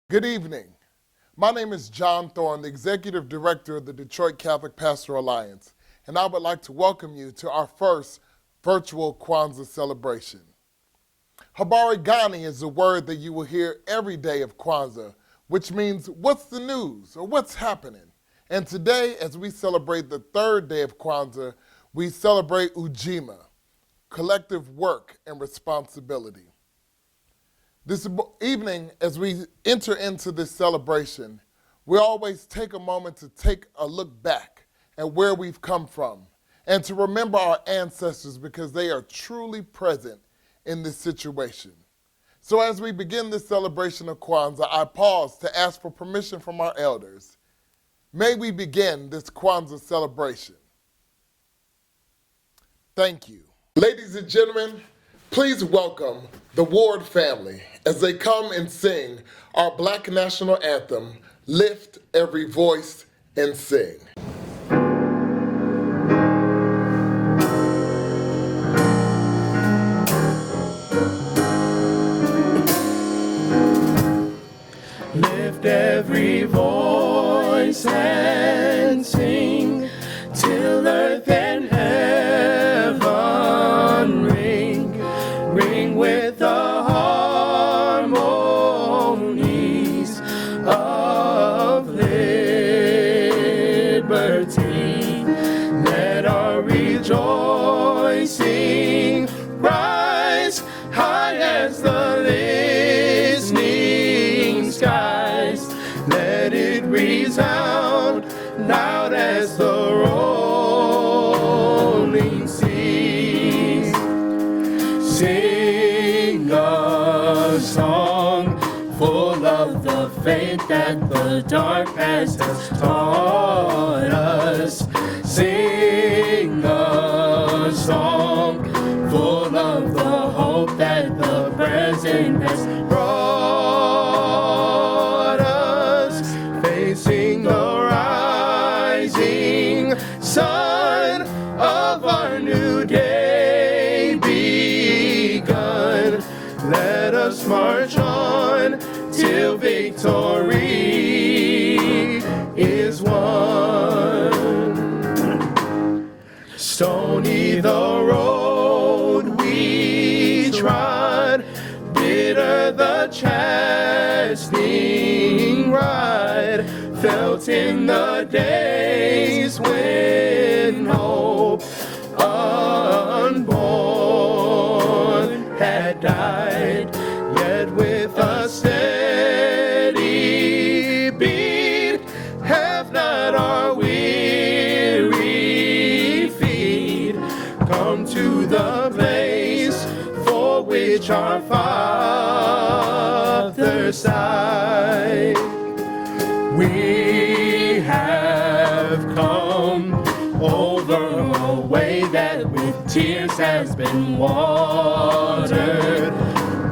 Good evening. My name is John Thorne, the Executive Director of the Detroit Catholic Pastoral Alliance, and I would like to welcome you to our first virtual Kwanzaa celebration. Habari Gani is a word that you will hear every day of Kwanzaa, which means what's the news or what's happening. And today, as we celebrate the third day of Kwanzaa, we celebrate Ujima, collective work and responsibility. This evening, as we enter into this celebration, we always take a moment to take a look back at where we've come from and to remember our ancestors because they are truly present in this situation. So as we begin this celebration of Kwanzaa, I pause to ask for permission from our elders. May we begin this Kwanzaa celebration. Thank you. Ladies and gentlemen, please welcome the Ward family as they come and sing our Black National Anthem, Lift Every Voice and Sing. Lift every voice and sing till earth and heaven ring with the harmonies of liberty. Let our rejoicing rise high as the listening skies. Let it resound loud as the rolling seas. Sing a song full of the faith that the dark past has taught us. Sing a song full of the hope that the present has brought us. Facing the rising sun of our new day begun. Let us march on till victory is won. Stony the road we trod, bitter the chastening rod, felt in the days when hope unborn had died, yet with a steady beat have not our weary feet come to the place for which our Father sighed. We have come over a way that with tears has been watered.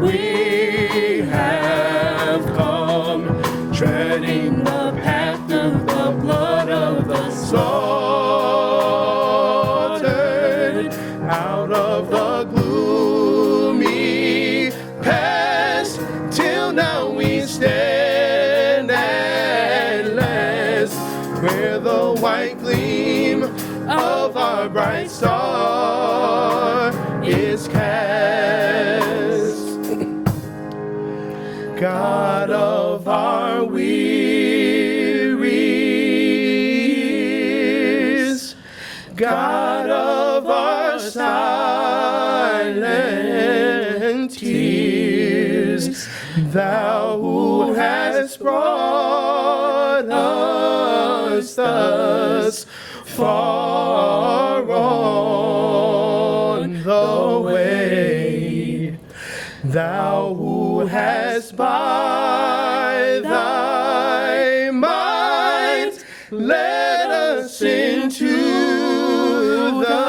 We have come treading the path through the blood of the slaughtered, out of the gloomy past till now we stand at last where the white gleam of our bright star is cast. God of our wearies, God of our silent tears, thou who hast brought us thus far on the way, thou who hast by thy might led us into the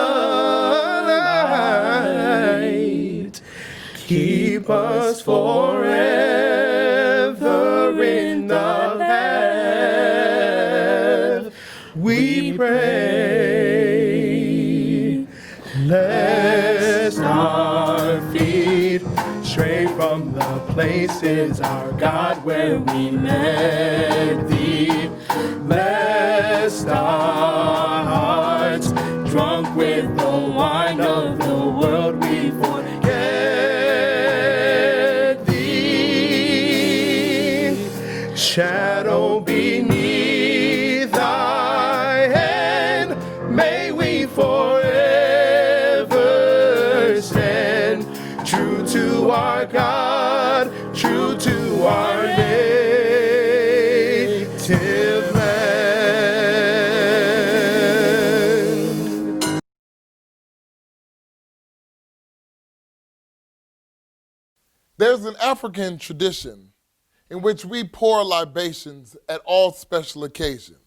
light, keep us forever in the path we pray, lest our feet stray from the place is our God where we met thee. Blessed our hearts, drunk with the wine of the world, we forget thee. Shadow beneath thy hand, may we forever stand, true to our God, true to our native land. There's an African tradition in which we pour libations at all special occasions.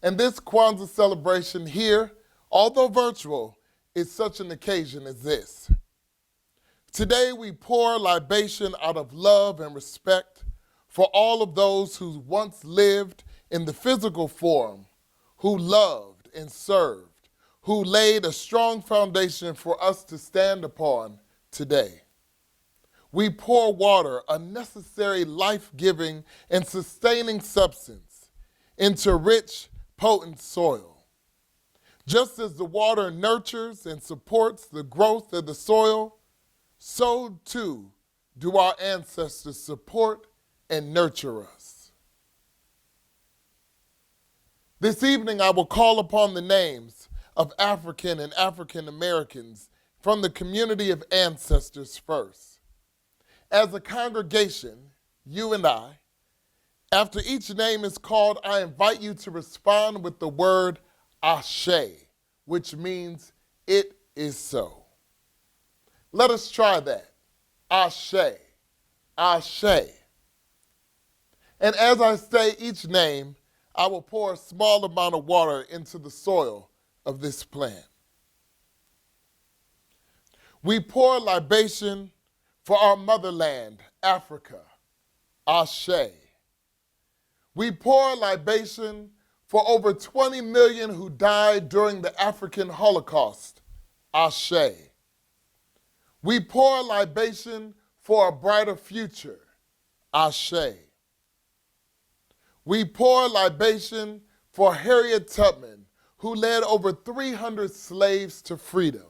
And this Kwanzaa celebration here, although virtual, is such an occasion as this. Today we pour libation out of love and respect for all of those who once lived in the physical form, who loved and served, who laid a strong foundation for us to stand upon today. We pour water, a necessary life-giving and sustaining substance, into rich, potent soil. Just as the water nurtures and supports the growth of the soil, so too do our ancestors support and nurture us. This evening I will call upon the names of African and African Americans from the community of ancestors first. As a congregation, you and I, after each name is called, I invite you to respond with the word Ashe, which means it is so. Let us try that. Ashe, Ashe. And as I say each name, I will pour a small amount of water into the soil of this plant. We pour libation for our motherland, Africa, Ashe. We pour libation for over 20 million who died during the African Holocaust, Ashe. We pour libation for a brighter future, Ashe. We pour libation for Harriet Tubman, who led over 300 slaves to freedom,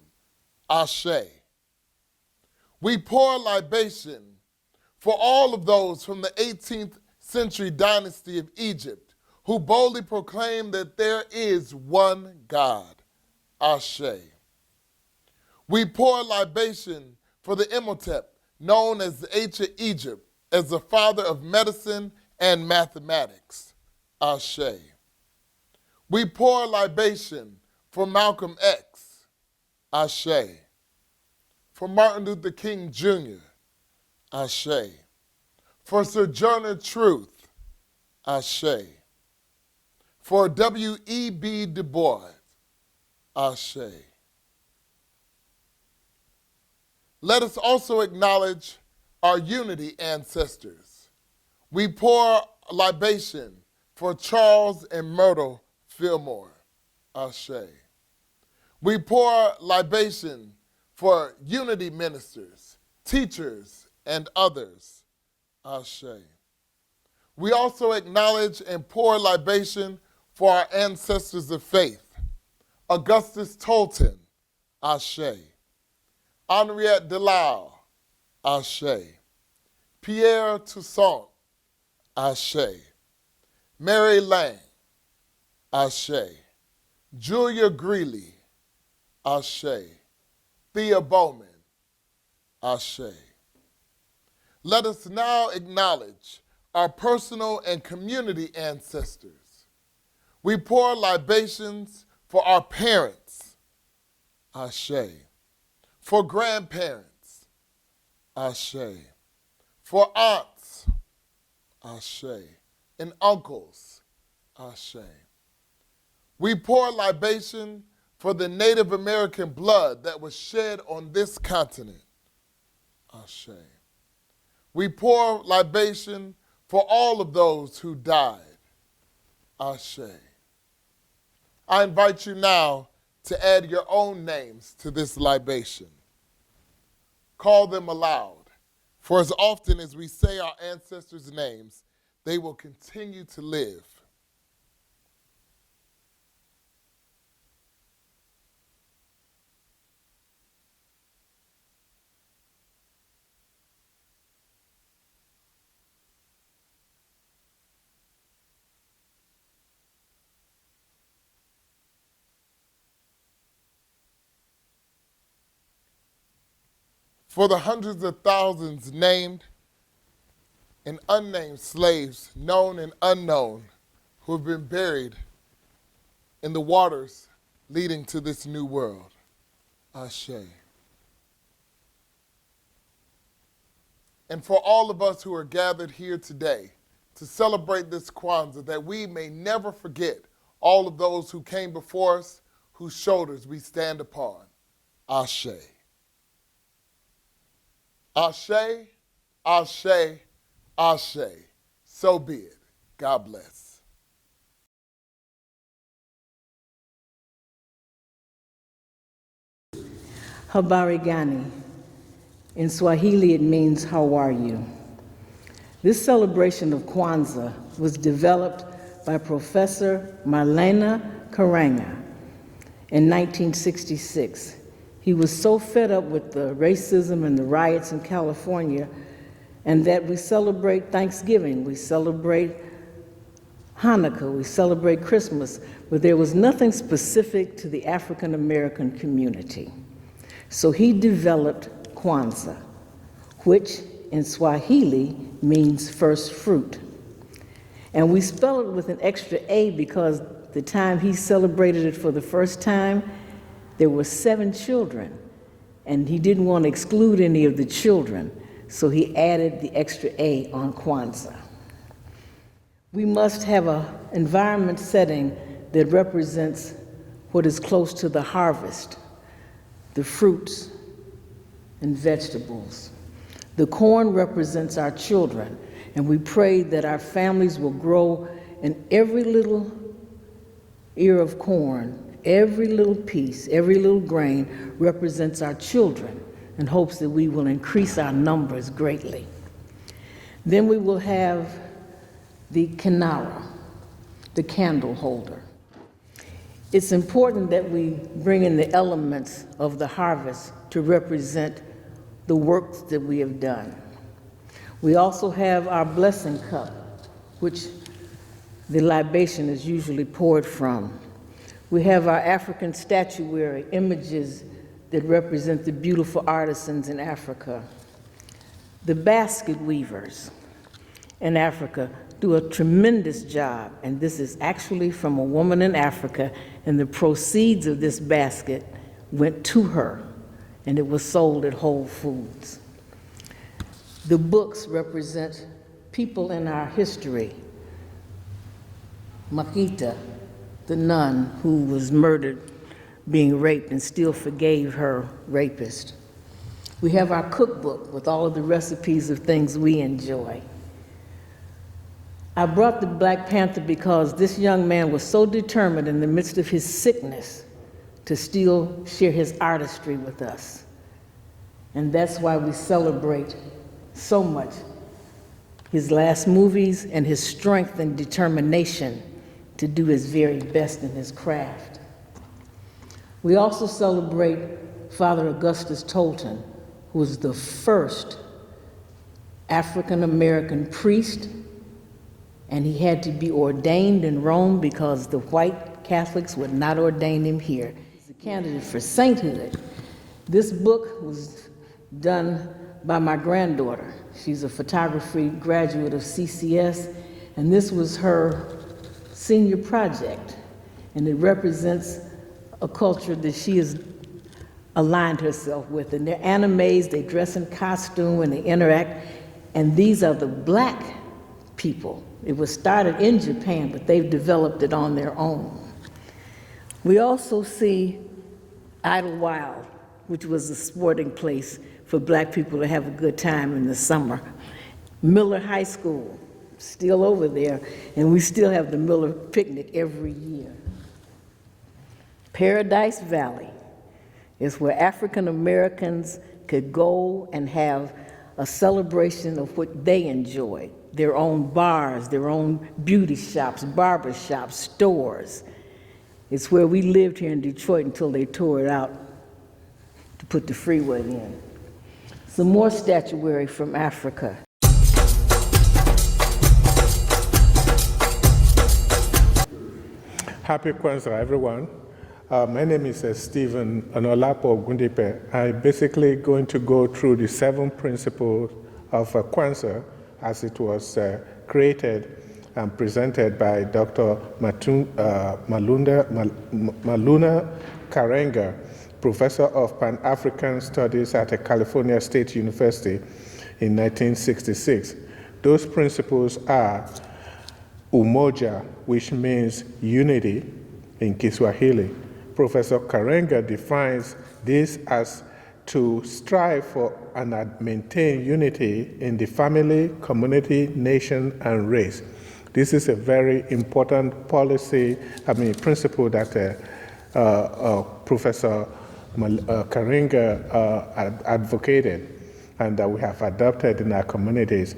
Ashe. We pour libation for all of those from the 18th century dynasty of Egypt who boldly proclaim that there is one God, Ashe. We pour libation for the Imhotep, known as the ancient Egypt, as the father of medicine and mathematics, Ashe. We pour libation for Malcolm X, Ashe. For Martin Luther King Jr., Ashe. For Sojourner Truth, Ashe. For W.E.B. Du Bois, Ashe. Let us also acknowledge our unity ancestors. We pour libation for Charles and Myrtle Fillmore, Ashe. We pour libation for unity ministers, teachers, and others, Ashe. We also acknowledge and pour libation for our ancestors of faith, Augustus Tolton, Ashe. Henriette Delisle, Ashe. Pierre Toussaint, Ashe. Mary Lang, Ashe. Julia Greeley, Ashe. Thea Bowman, Ashe. Let us now acknowledge our personal and community ancestors. We pour libations for our parents, Ashe. For grandparents, Ashe. For aunts, Ashe. And uncles, Ashe. We pour libation for the Native American blood that was shed on this continent, Ashe. We pour libation for all of those who died, Ashe. I invite you now to add your own names to this libation. Call them aloud. For as often as we say our ancestors' names, they will continue to live. For the hundreds of thousands named and unnamed slaves, known and unknown, who have been buried in the waters leading to this new world. Ashe. And for all of us who are gathered here today to celebrate this Kwanzaa, that we may never forget all of those who came before us, whose shoulders we stand upon. Ashe. Ashe, ashe, ashe. So be it. God bless. Habari gani. In Swahili, it means, how are you? This celebration of Kwanzaa was developed by Professor Marlena Karanga in 1966. He was so fed up with the racism and the riots in California, and that we celebrate Thanksgiving, we celebrate Hanukkah, we celebrate Christmas, but there was nothing specific to the African American community. So he developed Kwanzaa, which in Swahili means first fruit. And we spell it with an extra A because the time he celebrated it for the first time, there were 7 children, and he didn't want to exclude any of the children, so he added the extra A on Kwanzaa. We must have an environment setting that represents what is close to the harvest, the fruits and vegetables. The corn represents our children, and we pray that our families will grow in every little ear of corn, every little piece, every little grain represents our children, in hopes that we will increase our numbers greatly. Then we will have the kinara, the candle holder. It's important that we bring in the elements of the harvest to represent the works that we have done. We also have our blessing cup, which the libation is usually poured from. We have our African statuary, images that represent the beautiful artisans in Africa. The basket weavers in Africa do a tremendous job, and this is actually from a woman in Africa, and the proceeds of this basket went to her, and it was sold at Whole Foods. The books represent people in our history. Makita, the nun who was murdered, being raped, and still forgave her rapist. We have our cookbook with all of the recipes of things we enjoy. I brought the Black Panther because this young man was so determined in the midst of his sickness to still share his artistry with us. And that's why we celebrate so much his last movies and his strength and determination to do his very best in his craft. We also celebrate Father Augustus Tolton, who was the first African-American priest, and he had to be ordained in Rome because the white Catholics would not ordain him here. He's a candidate for sainthood. This book was done by my granddaughter. She's a photography graduate of CCS, and this was her senior project, and it represents a culture that she has aligned herself with. And they're animes, they dress in costume, and they interact, and these are the Black people. It was started in Japan, but they've developed it on their own. We also see Idlewild, which was a sporting place for Black people to have a good time in the summer. Miller High School, still over there, and we still have the Miller Picnic every year. Paradise Valley is where African Americans could go and have a celebration of what they enjoyed, their own bars, their own beauty shops, barber shops, stores. It's where we lived here in Detroit until they tore it out to put the freeway in. Some more statuary from Africa. Happy Kwanzaa, everyone. My name is Stephen Anolapo Gundipe. I'm basically going to go through the 7 principles of Kwanzaa as it was created and presented by Dr. Maluna Karenga, Professor of Pan-African Studies at California State University in 1966. Those principles are umoja, which means unity in Kiswahili. Professor Karenga defines this as to strive for and maintain unity in the family, community, nation, and race. This is a very important principle that Professor Karenga advocated and that we have adopted in our communities.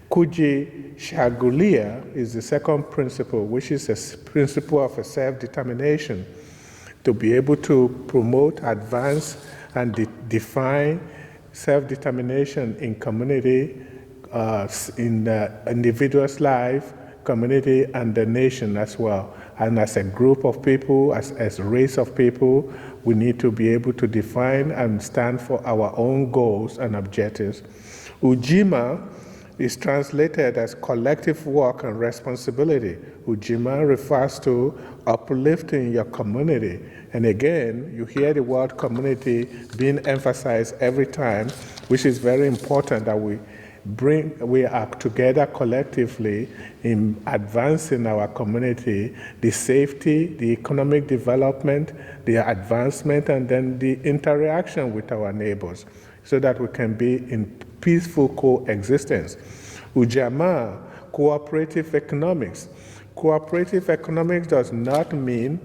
Kuji Shagulia is the second principle, which is a principle of self-determination, to be able to promote, advance, and define self-determination in community, in the individual's life, community, and the nation as well. And as a group of people, as a race of people, we need to be able to define and stand for our own goals and objectives. Ujima is translated as collective work and responsibility. Ujima refers to uplifting your community. And again, you hear the word community being emphasized every time, which is very important that we are together collectively in advancing our community, the safety, the economic development, the advancement, and then the interaction with our neighbors, so that we can be in peaceful coexistence. Ujamaa, cooperative economics. Cooperative economics does not mean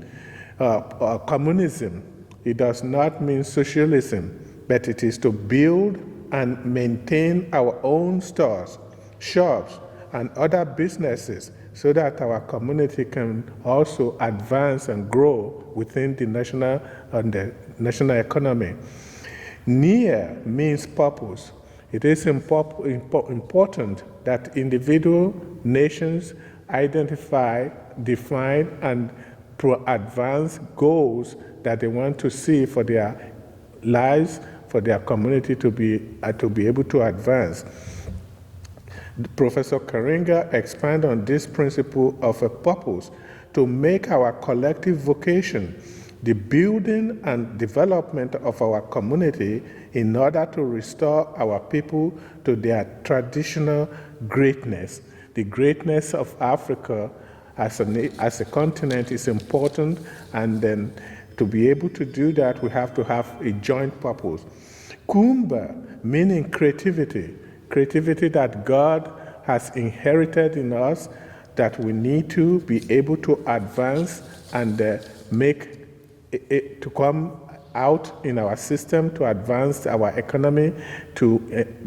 communism. It does not mean socialism, but it is to build and maintain our own stores, shops, and other businesses so that our community can also advance and grow within the national economy. Nia means purpose. It is important that individual nations identify, define, and advance goals that they want to see for their lives, for their community to be able to advance. Professor Karenga expands on this principle of a purpose to make our collective vocation the building and development of our community in order to restore our people to their traditional greatness. The greatness of Africa as a continent is important, and then to be able to do that, we have to have a joint purpose. Kumba, meaning creativity that God has inherited in us, that we need to be able to advance and make it to come out in our system, to advance our economy, to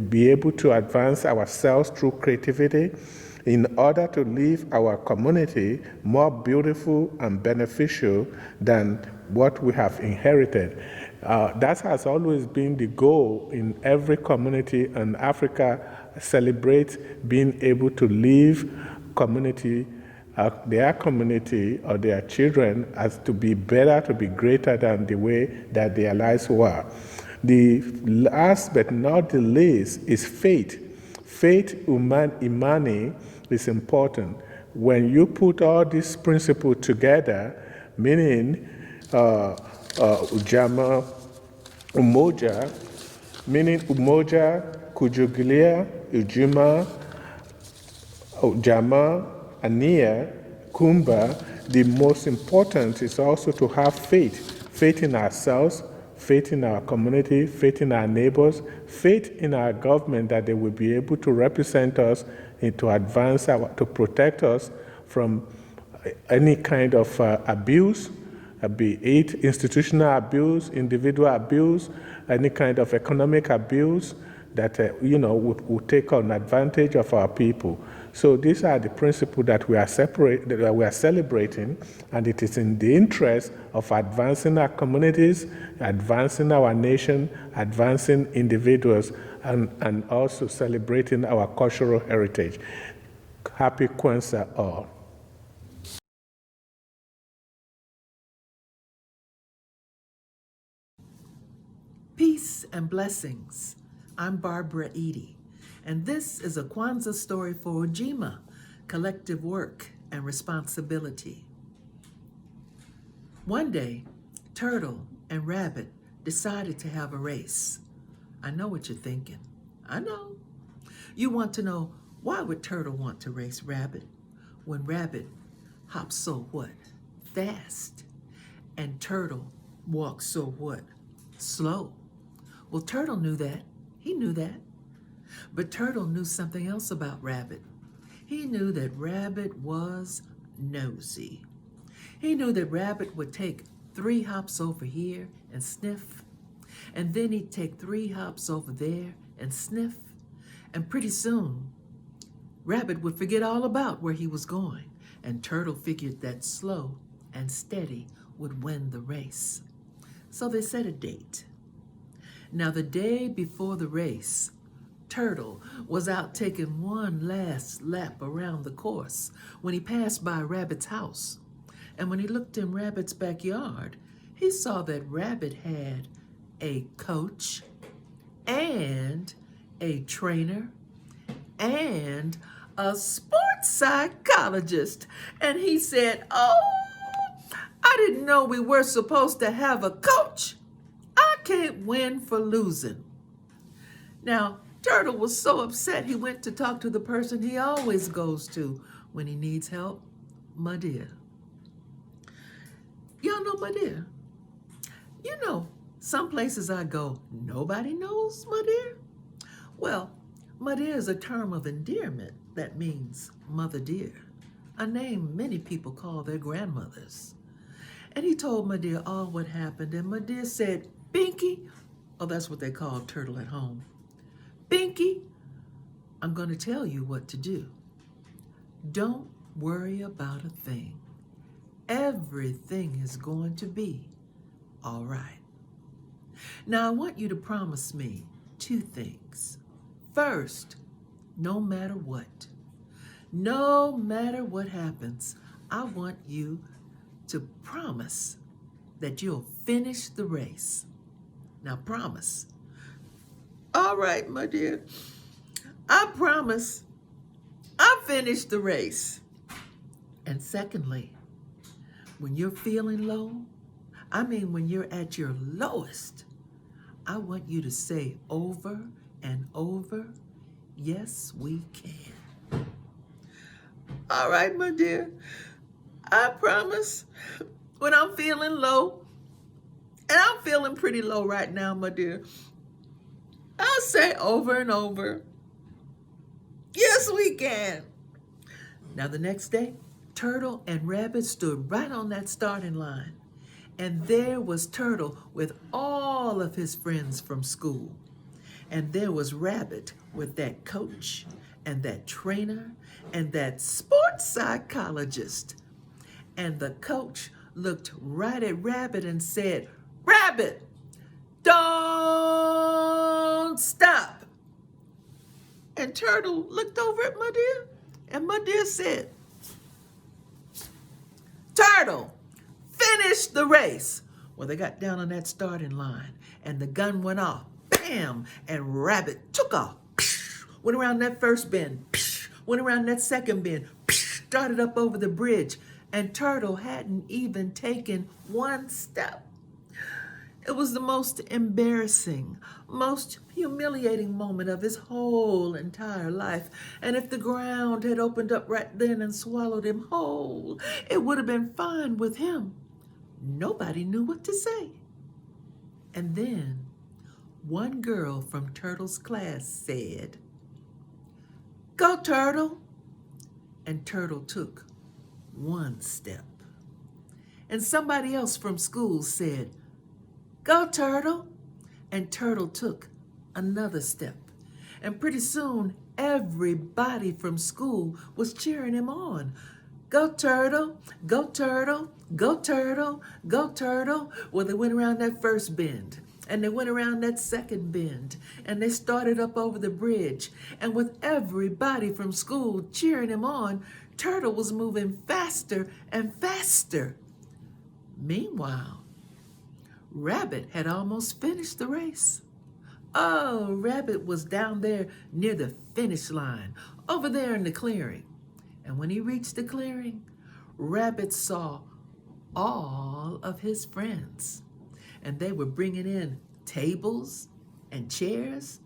be able to advance ourselves through creativity in order to leave our community more beautiful and beneficial than what we have inherited. That has always been the goal in every community, and Africa celebrates being able to leave their community or their children as to be better, to be greater than the way that their lives were. The last but not the least is faith. Faith, imani, is important. When you put all these principles together, meaning Ujama, umoja, meaning umoja, kujugilia, ujuma, ujama, ania, kumba, the most important is also to have faith. Faith in ourselves, faith in our community, faith in our neighbors, faith in our government that they will be able to represent us and to advance, to protect us from any kind of abuse, be it institutional abuse, individual abuse, any kind of economic abuse, that, would take on advantage of our people. So these are the principles that we are celebrating, and it is in the interest of advancing our communities, advancing our nation, advancing individuals, and also celebrating our cultural heritage. Happy Kwanzaa all. Peace and blessings. I'm Barbara Eady, and this is a Kwanzaa story for Ujima, collective work and responsibility. One day, Turtle and Rabbit decided to have a race. I know what you're thinking. I know. You want to know, why would Turtle want to race Rabbit when Rabbit hops so what? Fast. And Turtle walks so what? Slow. Well, Turtle knew that. He knew that. But Turtle knew something else about Rabbit. He knew that Rabbit was nosy. He knew that Rabbit would take 3 hops over here and sniff, and then he'd take 3 hops over there and sniff, and pretty soon, Rabbit would forget all about where he was going, and Turtle figured that slow and steady would win the race. So they set a date. Now, the day before the race, Turtle was out taking one last lap around the course when he passed by Rabbit's house. And when he looked in Rabbit's backyard, he saw that Rabbit had a coach and a trainer and a sports psychologist. And he said, "Oh, I didn't know we were supposed to have a coach. I can't win for losing." Now, Turtle was so upset he went to talk to the person he always goes to when he needs help, my dear. Y'all know my dear? You know, some places I go, nobody knows my dear. Well, my dear is a term of endearment that means mother dear, a name many people call their grandmothers. And he told my dear all what happened, and my dear said, "Binky," oh, that's what they call Turtle at home. "Binky, I'm going to tell you what to do. Don't worry about a thing. Everything is going to be all right. Now, I want you to promise me 2 things. First, no matter what happens, I want you to promise that you'll finish the race. Now, promise." "All right, my dear. I promise I'll finish the race." And secondly, when you're feeling low, when you're at your lowest, I want you to say over and over, "Yes, we can." "All right, my dear. I promise when I'm feeling low, and I'm feeling pretty low right now, my dear, I'll say over and over, 'Yes, we can.'" Now, the next day, Turtle and Rabbit stood right on that starting line. And there was Turtle with all of his friends from school. And there was Rabbit with that coach and that trainer and that sports psychologist. And the coach looked right at Rabbit and said, "Rabbit, don't stop." And Turtle looked over at my dear, and my dear said, "Turtle, finish the race." Well, they got down on that starting line, and the gun went off, bam, and Rabbit took off. Went around that first bend, went around that second bend, started up over the bridge, and Turtle hadn't even taken 1 step. It was the most embarrassing, most humiliating moment of his whole entire life. And if the ground had opened up right then and swallowed him whole, it would have been fine with him. Nobody knew what to say. And then one girl from Turtle's class said, "Go, Turtle." And Turtle took 1 step. And somebody else from school said, "Go, Turtle." And Turtle took another step. And pretty soon, everybody from school was cheering him on. Go Turtle, go Turtle, go Turtle, go Turtle. Well, they went around that first bend, and they went around that second bend, and they started up over the bridge. And with everybody from school cheering him on, Turtle was moving faster and faster. Meanwhile, Rabbit had almost finished the race. Oh, Rabbit was down there near the finish line, over there in the clearing. And when he reached the clearing, Rabbit saw all of his friends. And they were bringing in tables and chairs,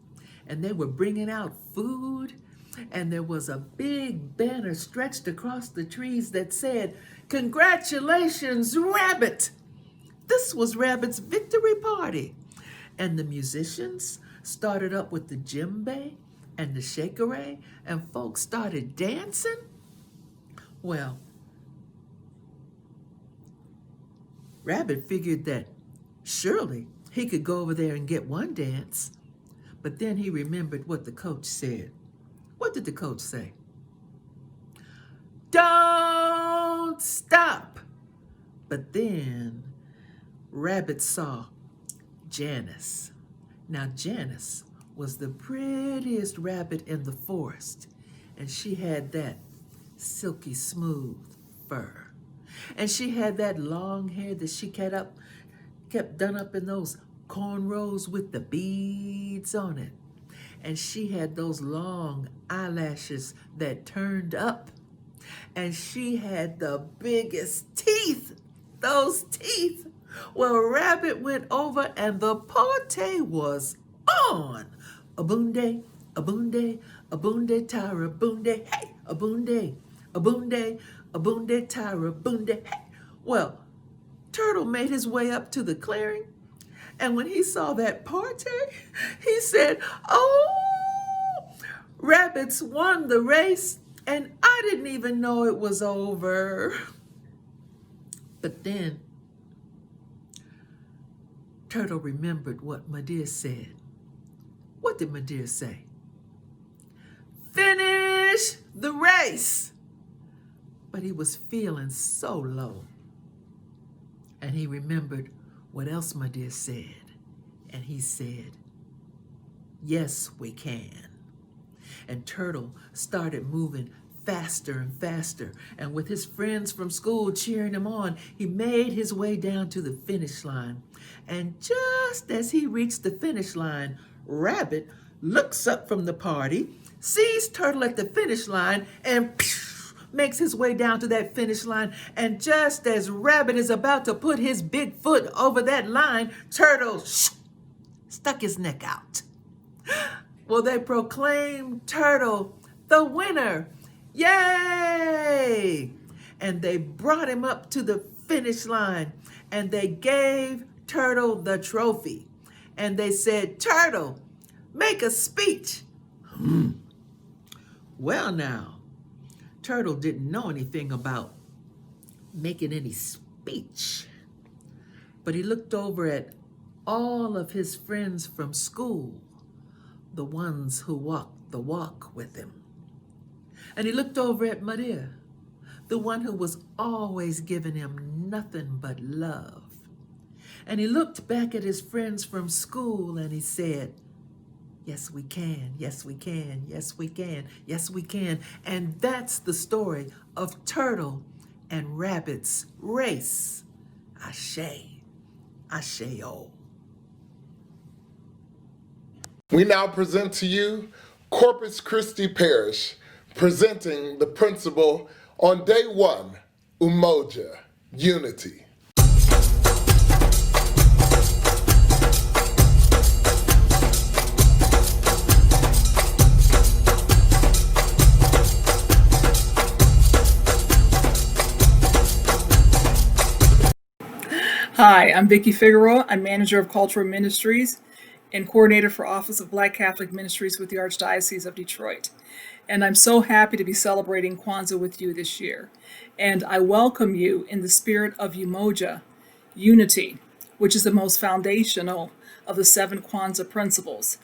and they were bringing out food. And there was a big banner stretched across the trees that said, "Congratulations, Rabbit!" This was Rabbit's victory party. And the musicians started up with the djembe and the shakere, and folks started dancing. Well, Rabbit figured that surely he could go over there and get one dance. But then he remembered what the coach said. What did the coach say? Don't stop! But then Rabbit saw Janice. Now Janice was the prettiest rabbit in the forest, and she had that silky smooth fur. And she had that long hair that she kept done up in those cornrows with the beads on it. And she had those long eyelashes that turned up. And she had the biggest teeth, those teeth. Well, Rabbit went over and the party was on. Abunde, abunde, abunde, tara, bunde, hey, abunde, abunde, abunde, tara, bunde, hey. Well, Turtle made his way up to the clearing, and when he saw that party, he said, "Oh, Rabbits won the race, and I didn't even know it was over." But then Turtle remembered what Madeir said. What did Madeir say? Finish the race! But he was feeling so low. And he remembered what else Madeir said. And he said, yes, we can. And Turtle started moving faster and faster. And with his friends from school cheering him on, he made his way down to the finish line. And just as he reached the finish line, Rabbit looks up from the party, sees Turtle at the finish line, and makes his way down to that finish line. And just as Rabbit is about to put his big foot over that line, Turtle stuck his neck out. Well, they proclaimed Turtle the winner. Yay! And they brought him up to the finish line, and they gave Turtle the trophy. And they said, "Turtle, make a speech." Well, now, Turtle didn't know anything about making any speech. But he looked over at all of his friends from school, the ones who walked the walk with him. And he looked over at Madeir, the one who was always giving him nothing but love. And he looked back at his friends from school and he said, yes, we can, yes, we can, yes, we can, yes, we can. And that's the story of Turtle and Rabbit's race. Ashe, ashe-o. We now present to you Corpus Christi Parish, presenting the principle on day one, Umoja, unity. Hi, I'm Vicki Figueroa. I'm Manager of Cultural Ministries and Coordinator for Office of Black Catholic Ministries with the Archdiocese of Detroit. And I'm so happy to be celebrating Kwanzaa with you this year. And I welcome you in the spirit of Umoja, unity, which is the most foundational of the 7 Kwanzaa principles.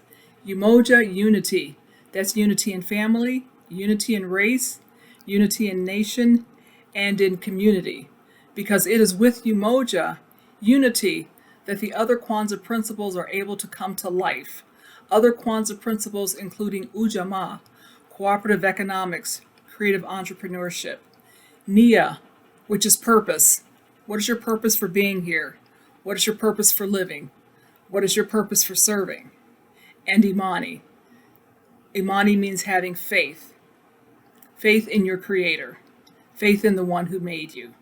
Umoja, unity, That's unity in family, unity in race, unity in nation, and in community. Because it is with Umoja, unity, that the other Kwanzaa principles are able to come to life. Other Kwanzaa principles including Ujamaa, cooperative economics, creative entrepreneurship. Nia, which is purpose. What is your purpose for being here? What is your purpose for living? What is your purpose for serving? And Imani. Imani means having faith. Faith in your Creator. Faith in the one who made you.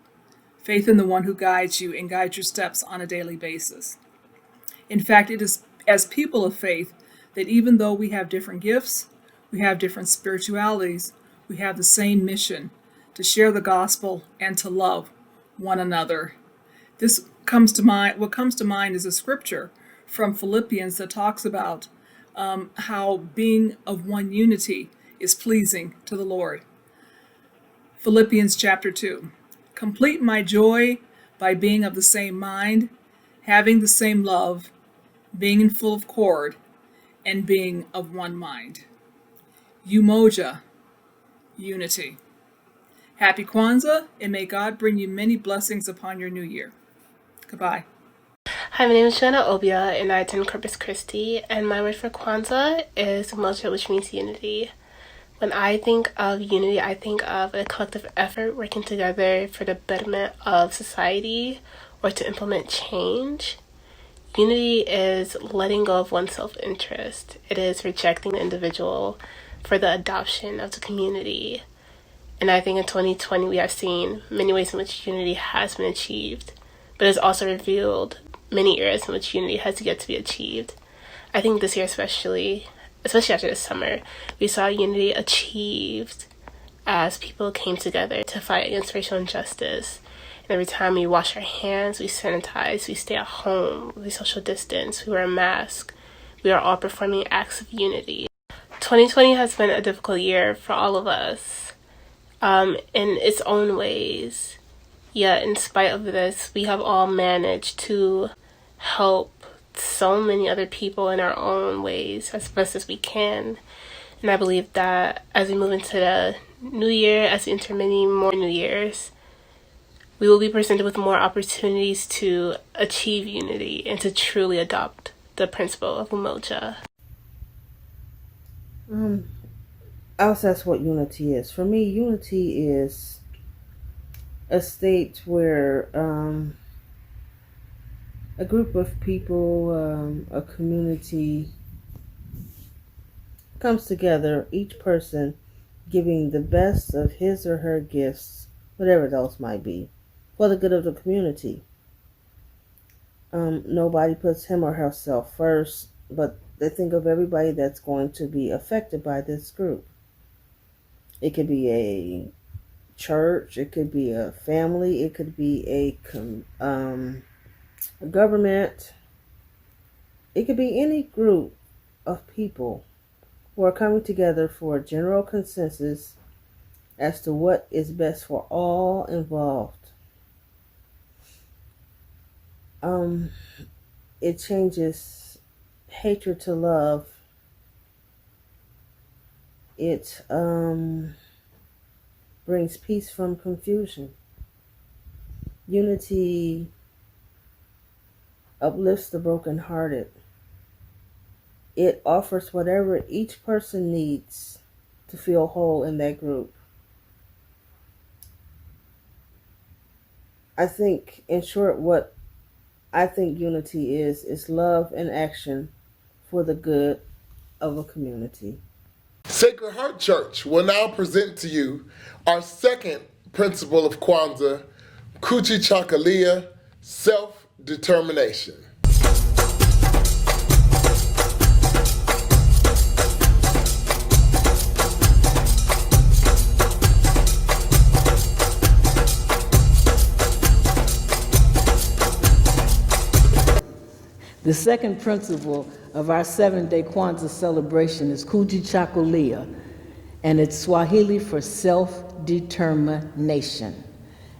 Faith in the one who guides you and guides your steps on a daily basis. In fact, it is as people of faith that even though we have different gifts, we have different spiritualities, we have the same mission to share the gospel and to love one another. What comes to mind is a scripture from Philippians that talks about how being of one unity is pleasing to the Lord. Philippians chapter 2. Complete my joy by being of the same mind, having the same love, being in full accord, and being of one mind. Umoja, unity. Happy Kwanzaa, and may God bring you many blessings upon your new year. Goodbye. Hi, my name is Joanna Obia, and I attend Corpus Christi, and my word for Kwanzaa is Umoja, which means unity. When I think of unity, I think of a collective effort working together for the betterment of society or to implement change. Unity is letting go of one's self-interest. It is rejecting the individual for the adoption of the community. And I think in 2020 we have seen many ways in which unity has been achieved, but it's also revealed many areas in which unity has yet to be achieved. I think this year especially after this summer, we saw unity achieved as people came together to fight against racial injustice. And every time we wash our hands, we sanitize, we stay at home, we social distance, we wear a mask, we are all performing acts of unity. 2020 has been a difficult year for all of us, in its own ways. Yet, in spite of this, we have all managed to help so many other people in our own ways as best as we can. And I believe that as we move into the new year, as we enter many more new years, we will be presented with more opportunities to achieve unity and to truly adopt the principle of Umoja. I'll ask what unity is. For me, unity is a state where a group of people, a community comes together, each person giving the best of his or her gifts, whatever those might be, for the good of the community. Nobody puts him or herself first, but they think of everybody that's going to be affected by this group. It could be a church, it could be a family, it could be a government. It could be any group of people who are coming together for a general consensus as to what is best for all involved. It changes hatred to love. It brings peace from confusion. Unity uplifts the brokenhearted. It offers whatever each person needs to feel whole in that group. I think, in short, what I think unity is love and action for the good of a community. Sacred Heart Church will now present to you our second principle of Kwanzaa, Kujichagulia, self-determination. The second principle of our 7-day Kwanzaa celebration is Kujichagulia, and it's Swahili for self-determination.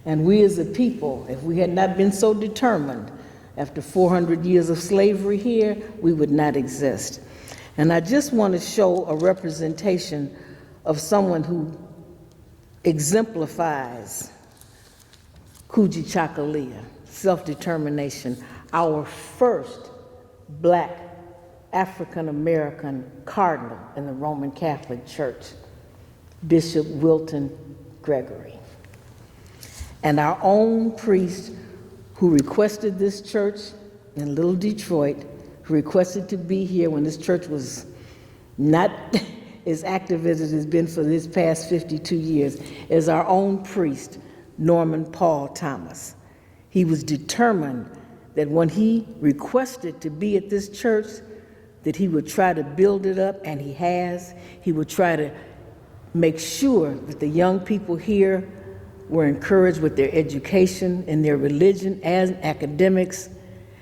And we as a people, if we had not been so determined, after 400 years of slavery here, we would not exist. And I just want to show a representation of someone who exemplifies Kujichagulia, self-determination, our first Black African-American cardinal in the Roman Catholic Church, Bishop Wilton Gregory. And our own priest who requested this church in Little Detroit, who requested to be here when this church was not as active as it has been for this past 52 years, is our own priest, Norman Paul Thomas. He was determined that when he requested to be at this church, that he would try to build it up, and he has. He would try to make sure that the young people here were encouraged with their education and their religion as academics.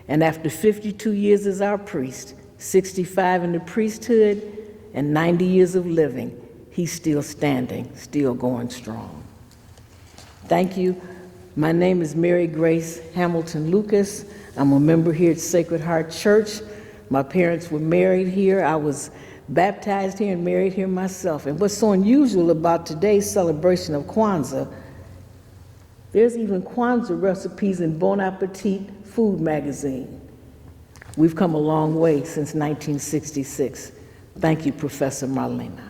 And after 52 years as our priest, 65 in the priesthood, and 90 years of living, he's still standing, still going strong. Thank you. My name is Mary Grace Hamilton Lucas. I'm a member here at Sacred Heart Church. My parents were married here. I was baptized here and married here myself. And what's so unusual about today's celebration of Kwanzaa, there's even Kwanzaa recipes in Bon Appetit food magazine. We've come a long way since 1966. Thank you, Professor Marlena.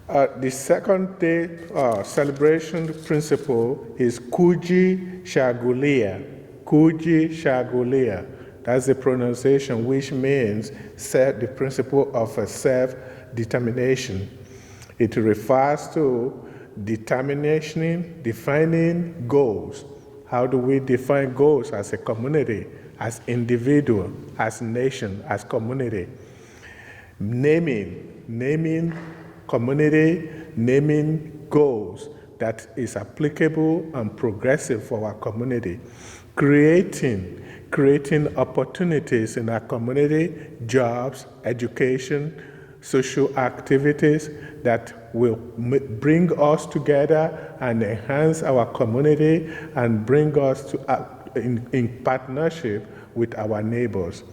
The second day celebration principle is Kujichagulia. Kujichagulia. That's the pronunciation, which means the principle of self-determination. It refers to defining goals. How do we define goals as a community, as individual, as nation, as community? Naming community, naming goals that is applicable and progressive for our community. Creating opportunities in our community, jobs, education, social activities that will bring us together and enhance our community and bring us to, in partnership with our neighbors.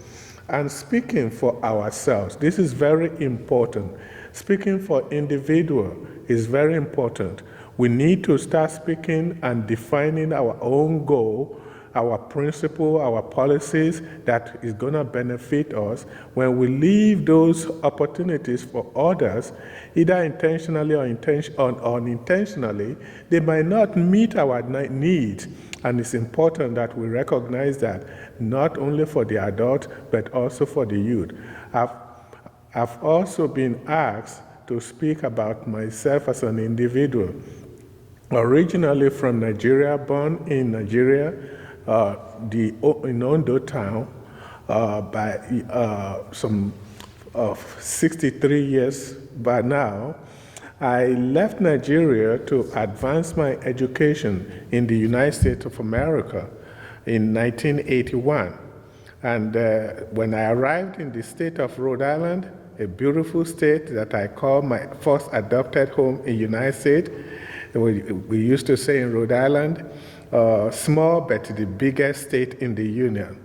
And speaking for ourselves, this is very important. Speaking for individual is very important. We need to start speaking and defining our own goal, our principle, our policies that is going to benefit us. When we leave those opportunities for others, either intentionally or unintentionally, they might not meet our needs. And it's important that we recognize that, not only for the adult, but also for the youth. I've also been asked to speak about myself as an individual. Originally from Nigeria, born in Nigeria, in Ondo town, by some 63 years by now, I left Nigeria to advance my education in the United States of America in 1981. And when I arrived in the state of Rhode Island, a beautiful state that I call my first adopted home in the United States, we used to say in Rhode Island, small but the biggest state in the Union.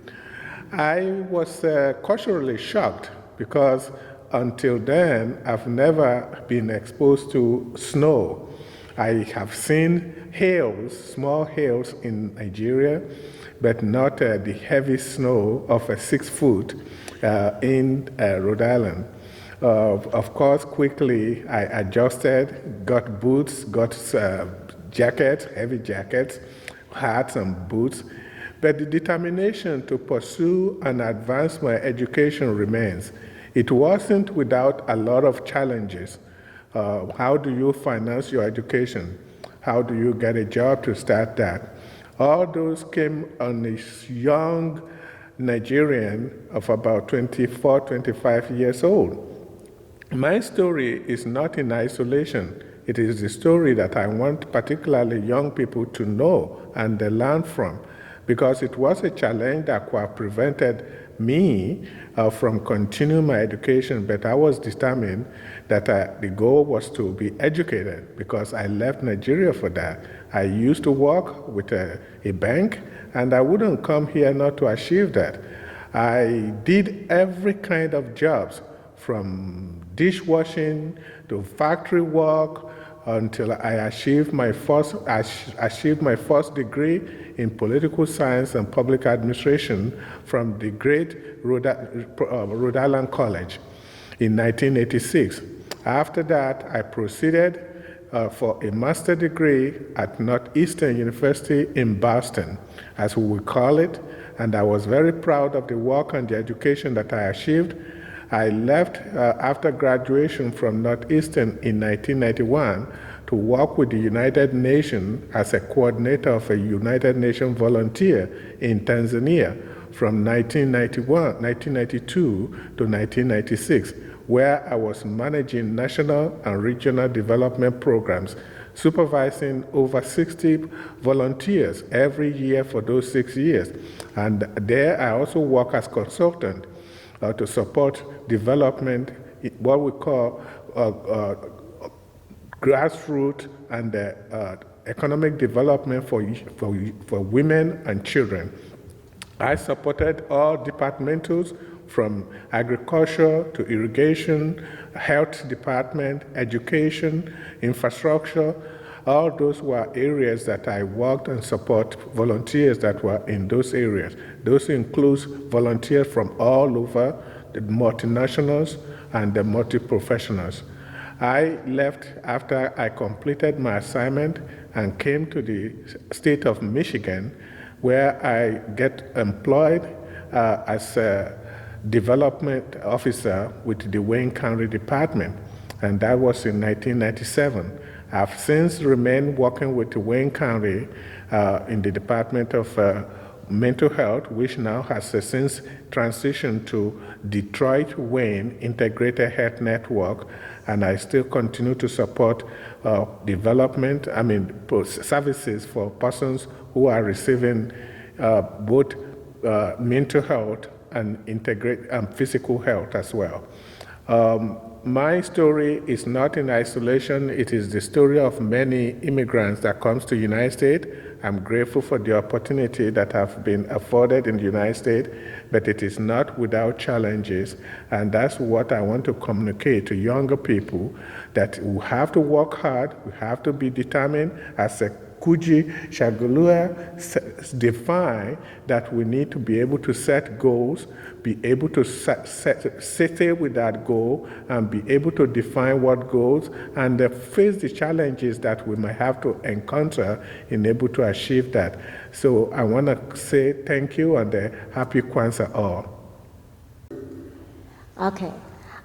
I was culturally shocked because until then, I've never been exposed to snow. I have seen hails, small hails in Nigeria, but not the heavy snow of 6 foot in Rhode Island. Of course, quickly I adjusted, got boots, got jackets, heavy jackets, hats and boots, but the determination to pursue and advance my education remains. It wasn't without a lot of challenges. How do you finance your education? How do you get a job to start that? All those came on a young Nigerian of about 24, 25 years old. My story is not in isolation. It is the story that I want particularly young people to know and learn from, because it was a challenge that prevented me from continuing my education, but I was determined that the goal was to be educated, because I left Nigeria for that. I used to work with a bank, and I wouldn't come here not to achieve that. I did every kind of jobs, from dishwashing to factory work, until I achieved my first degree in political science and public administration from the great Rhode Island College in 1986. After that, I proceeded for a master's degree at Northeastern University in Boston, as we would call it, and I was very proud of the work and the education that I achieved. I left after graduation from Northeastern in 1991 to work with the United Nations as a coordinator of a United Nations volunteer in Tanzania from 1992 to 1996, where I was managing national and regional development programs, supervising over 60 volunteers every year for those 6 years. And there I also work as consultant to support development, what we call grassroots and economic development for women and children. I supported all departmentals from agriculture to irrigation, health department, education, infrastructure. All those were areas that I worked and support volunteers that were in those areas. Those includes volunteers from all over, the multinationals and the multi-professionals. I left after I completed my assignment and came to the state of Michigan, where I get employed as a development officer with the Wayne County Department, and that was in 1997. I've since remained working with the Wayne County in the Department of Mental Health, which now has since transitioned to Detroit Wayne Integrated Health Network, and I still continue to support services for persons who are receiving both mental health and physical health as well. My story is not in isolation. It is the story of many immigrants that comes to the United States. I'm grateful for the opportunity that have been afforded in the United States, but it is not without challenges. And that's what I want to communicate to younger people, that we have to work hard, we have to be determined. As a Kuji Shagulua define that we need to be able to set goals, be able to stay with that goal, and be able to define what goals, and face the challenges that we might have to encounter in able to achieve that. So I want to say thank you and happy Kwanzaa all. Okay,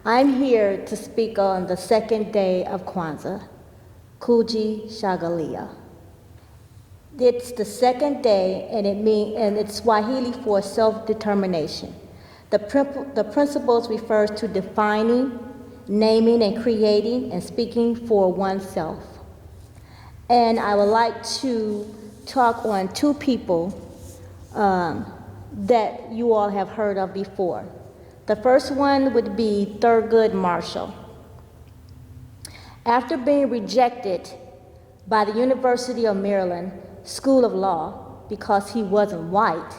I'm here to speak on the second day of Kwanzaa, Kuji Shagalia. It's the second day, and it's Swahili for self-determination. The principles refers to defining, naming, and creating, and speaking for oneself. And I would like to talk on two people that you all have heard of before. The first one would be Thurgood Marshall. After being rejected by the University of Maryland School of Law because he wasn't white,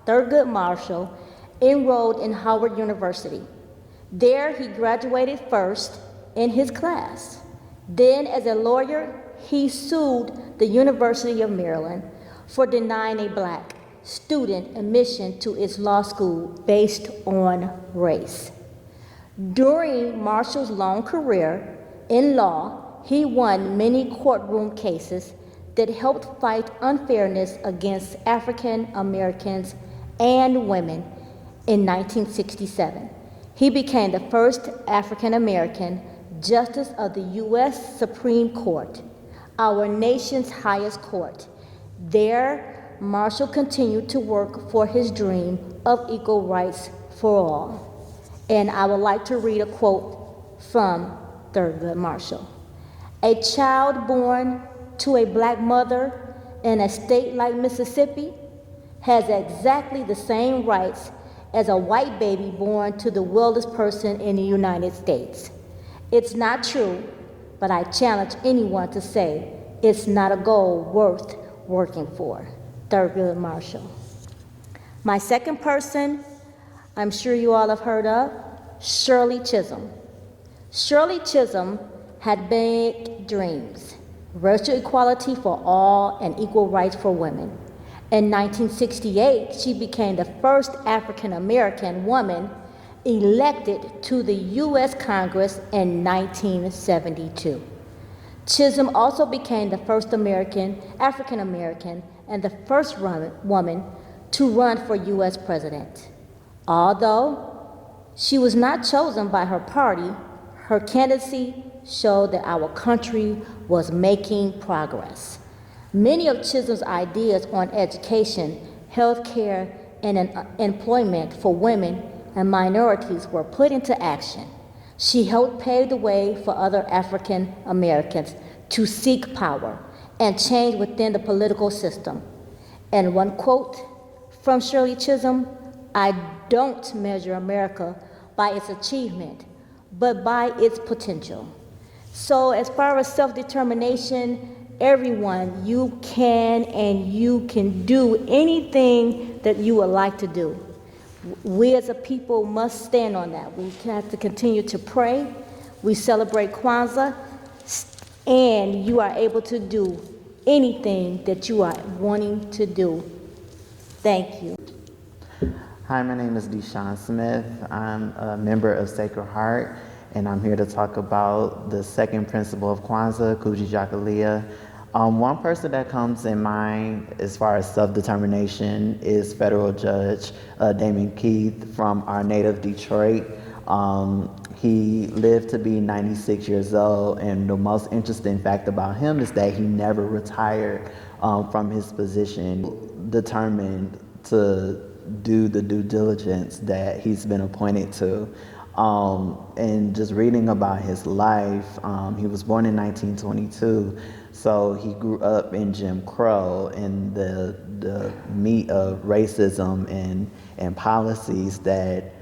Thurgood Marshall enrolled in Howard University. There he graduated first in his class. Then as a lawyer, he sued the University of Maryland for denying a black student admission to its law school based on race. During Marshall's long career in law, he won many courtroom cases that helped fight unfairness against African Americans and women. In 1967, he became the first African American justice of the U.S. Supreme Court, our nation's highest court. There, Marshall continued to work for his dream of equal rights for all. And I would like to read a quote from Thurgood Marshall. "A child born to a black mother in a state like Mississippi has exactly the same rights as a white baby born to the wealthiest person in the United States. It's not true, but I challenge anyone to say it's not a goal worth working for." Thurgood Marshall. My second person I'm sure you all have heard of Shirley Chisholm. Shirley Chisholm had big dreams: racial equality for all and equal rights for women. In 1968, she became the first African American woman elected to the U.S. Congress in 1972. Chisholm also became the first African American, and the first woman to run for U.S. president. Although she was not chosen by her party, her candidacy showed that our country was making progress. Many of Chisholm's ideas on education, healthcare, and employment for women and minorities were put into action. She helped pave the way for other African Americans to seek power and change within the political system. And one quote from Shirley Chisholm: "I don't measure America by its achievement, but by its potential." So as far as self-determination, everyone, you can do anything that you would like to do. We as a people must stand on that. We have to continue to pray. We celebrate Kwanzaa, and you are able to do anything that you are wanting to do. Thank you. Hi, my name is Deshaun Smith. I'm a member of Sacred Heart, and I'm here to talk about the second principle of Kwanzaa, Kujichagulia. One person that comes in mind as far as self-determination is federal judge Damon Keith from our native Detroit. He lived to be 96 years old, and the most interesting fact about him is that he never retired from his position, determined to do the due diligence that he's been appointed to. And just reading about his life, he was born in 1922, so he grew up in Jim Crow, in the meat of racism and policies that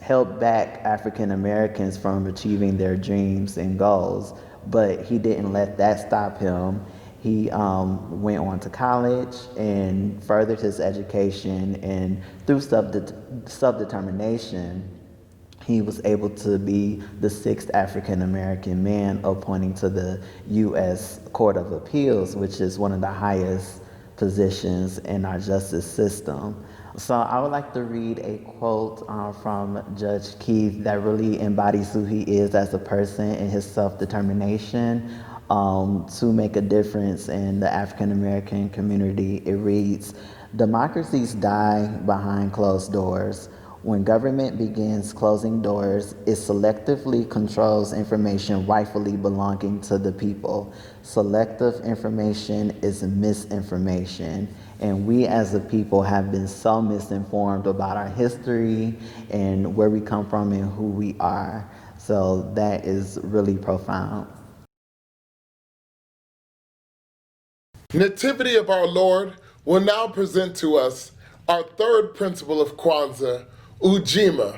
held back African Americans from achieving their dreams and goals. But he didn't let that stop him. He went on to college and furthered his education, and through self-determination, he was able to be the sixth African American man appointing to the U.S. Court of Appeals, which is one of the highest positions in our justice system. So I would like to read a quote from Judge Keith that really embodies who he is as a person and his self-determination to make a difference in the African American community. It reads, "Democracies die behind closed doors. When government begins closing doors, it selectively controls information rightfully belonging to the people. Selective information is misinformation. And we as a people have been so misinformed about our history and where we come from and who we are." So that is really profound. Nativity of our Lord will now present to us our third principle of Kwanzaa, Ujima,